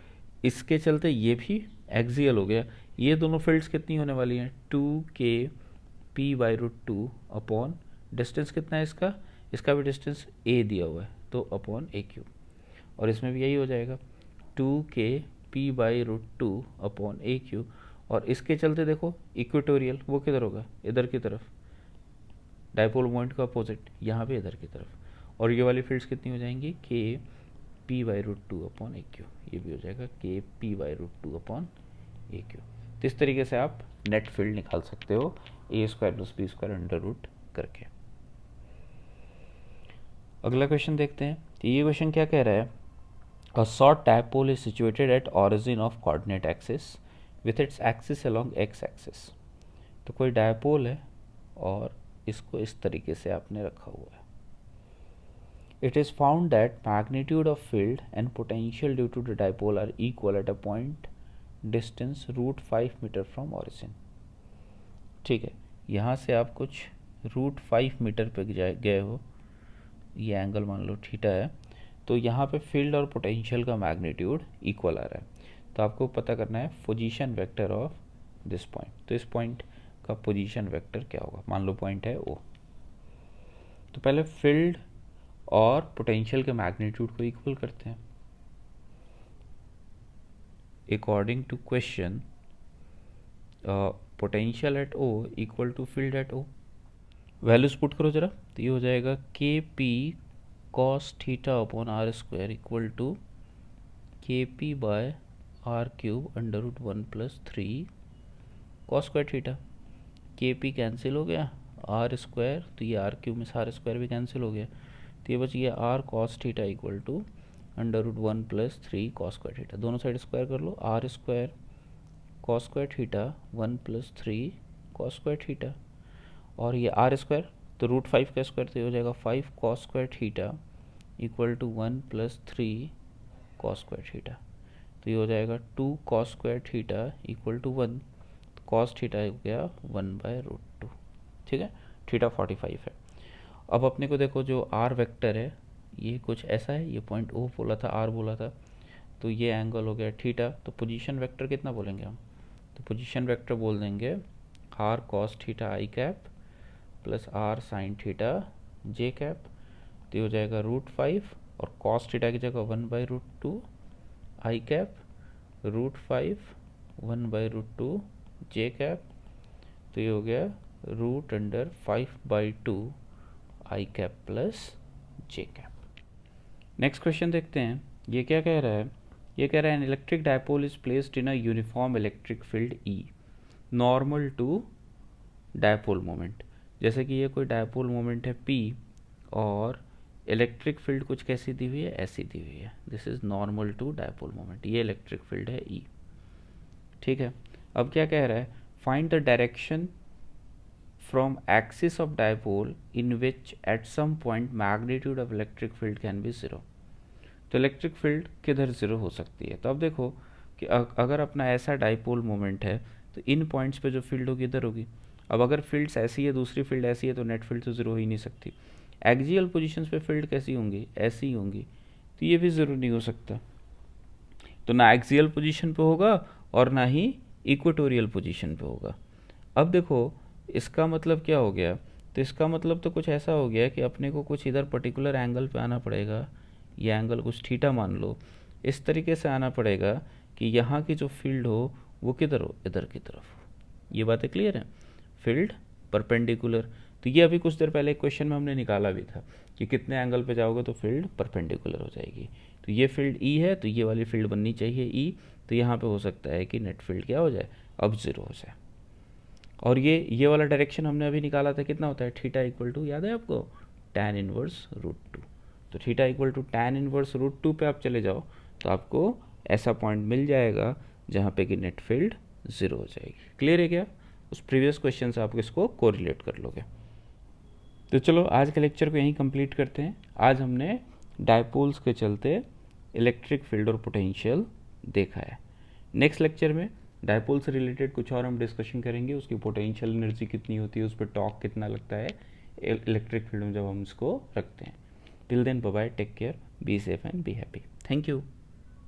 इसके चलते ये भी एक्सियल हो गया। ये दोनों फील्ड्स कितनी होने वाली हैं 2kP बाई √2 अपॉन डिस्टेंस कितना है इसका, इसका भी डिस्टेंस a दिया हुआ है तो अपॉन a3। और इसमें भी यही हो जाएगा 2kP बाई √2 अपॉन a3। और इसके चलते देखो इक्वेटोरियल वो किधर होगा, इधर की तरफ, डायपोल पॉइंट का अपोजिट यहाँ पे इधर की तरफ। और ये वाली फील्ड्स कितनी हो जाएंगी kP बाई √2 अपॉन a3, ये भी हो जाएगा kP बाई √2 अपॉन a3। तो इस तरीके से आप नेट फील्ड निकाल सकते हो a² plus b² under root करके। अगला क्वेश्चन देखते हैं। तो ये क्वेश्चन क्या कह रहा है, a short dipole is situated at origin of coordinate axis with its axis along x axis. तो कोई डायपोल है और इसको इस तरीके से आपने रखा हुआ है। It is found that magnitude of field and potential due to the dipole are equal at a point distance √5 metre from origin. ठीक है, यहाँ से आप कुछ √5 मीटर पे गए हो, ये एंगल मान लो थीटा है, तो यहाँ पे फील्ड और पोटेंशियल का मैग्नीट्यूड इक्वल आ रहा है। तो आपको पता करना है position vector of this point. तो इस पॉइंट का पोजीशन वेक्टर क्या होगा, मान लो पॉइंट है O। तो पहले फील्ड और पोटेंशियल के मैग्नीट्यूड को इक्वल करते हैं। According to question potential at O equal to field at O। Values put करो जरा, तो ये हो जाएगा kP cos theta upon r² equal to kP by r³ under root 1 plus 3 cos² theta. kP cancel हो गया, r², तो ये r³ में r² भी कैंसिल हो गया, तो ये बच गया r cos theta equal to under root 1 plus 3 cos² theta. दोनों साइड स्क्वायर कर लो, r² cos square theta 1 plus 3 cos square theta, और ये आर स्क्वायर तो रूट 5 का स्क्वायर, तो ये हो जाएगा 5 cos square theta equal to 1 plus 3 cos square theta, तो ये हो जाएगा 2 cos square theta equal to 1, cos theta हो गया 1/√2। ठीक है, थीटा 45 है। अब अपने को देखो जो आर वेक्टर है ये कुछ ऐसा है, ये पॉइंट ओ बोला था, आर बोला था, तो ये एंगल हो गया थीटा, तो पोजीशन वेक्टर कितना बोलेंगे हम, तो पोजीशन वेक्टर बोल देंगे R cos theta I cap plus R sine theta J cap, तो ये हो जाएगा √5 और कॉस थीटा की जगह 1/√2 आई कैप √5 1/√2 जे कैप, तो ये हो गया √5/2 आई कैप प्लस जे कैप। नेक्स्ट क्वेश्चन देखते हैं, ये क्या कह रहा है, ये कह रहा है an electric dipole is placed in a uniform electric field E normal to dipole moment. जैसे कि ये कोई डायपोल मोमेंट है P और इलेक्ट्रिक फील्ड कुछ कैसी दी हुई है, ऐसी दी हुई है, this is normal to dipole moment, ये इलेक्ट्रिक फील्ड है E। ठीक है, अब क्या कह रहा है, find the direction from axis of dipole in which at some point magnitude of electric field can be 0। तो इलेक्ट्रिक फील्ड किधर 0 हो सकती है, तो अब देखो कि अगर अपना ऐसा डायपोल मोमेंट है तो इन पॉइंट्स पे जो फील्ड होगी इधर होगी। अब अगर फील्ड्स ऐसी है, दूसरी फील्ड ऐसी है, तो नेट फील्ड तो 0 हो ही नहीं सकती। एक्सियल पोजीशंस पे फील्ड कैसी होंगी, ऐसी ही होंगी, तो ये भी 0 नहीं हो सकता। तो ना एक्सियल पोजीशन पे होगा और ना ही इक्वेटोरियल पोजीशन पे होगा। अब देखो इसका मतलब क्या हो गया, तो इसका मतलब तो कुछ ऐसा हो गया कि अपने को कुछ इधर पर्टिकुलर एंगल पे आना पड़ेगा, ये एंगल कुछ थीटा मान लो, इस तरीके से आना पड़ेगा कि यहाँ की जो फील्ड हो वो किधर हो, इधर की तरफ हो। ये बातें क्लियर हैं, फील्ड परपेंडिकुलर। तो ये अभी कुछ देर पहले एक क्वेश्चन में हमने निकाला भी था कि कितने एंगल पे जाओगे तो फील्ड परपेंडिकुलर हो जाएगी। तो ये फील्ड ई है, तो ये वाली फील्ड बननी चाहिए ई, तो यहाँ पे हो सकता है कि नेट फील्ड क्या हो जाए, अब 0 हो जाए। और ये वाला डायरेक्शन हमने अभी निकाला था, कितना होता है, थीटा इक्वल टू, याद है आपको, tan इनवर्स √2। तो theta equal to tan inverse √2 पे आप चले जाओ तो आपको ऐसा पॉइंट मिल जाएगा जहाँ पे कि नेट फील्ड 0 हो जाएगी। क्लियर है क्या, उस प्रीवियस क्वेश्चन से आप इसको कोरिलेट कर लोगे। तो चलो आज के लेक्चर को यहीं कंप्लीट करते हैं। आज हमने डायपोल्स के चलते इलेक्ट्रिक फील्ड और पोटेंशियल देखा है। नेक्स्ट लेक्चर में डायपोल से रिलेटेड कुछ और हम डिस्कशन करेंगे, उसकी पोटेंशियल एनर्जी कितनी होती है, उस पर टॉर्क कितना लगता है इलेक्ट्रिक फील्ड में जब हम इसको रखते हैं। Till then bye bye, take care, be safe and be happy. Thank you.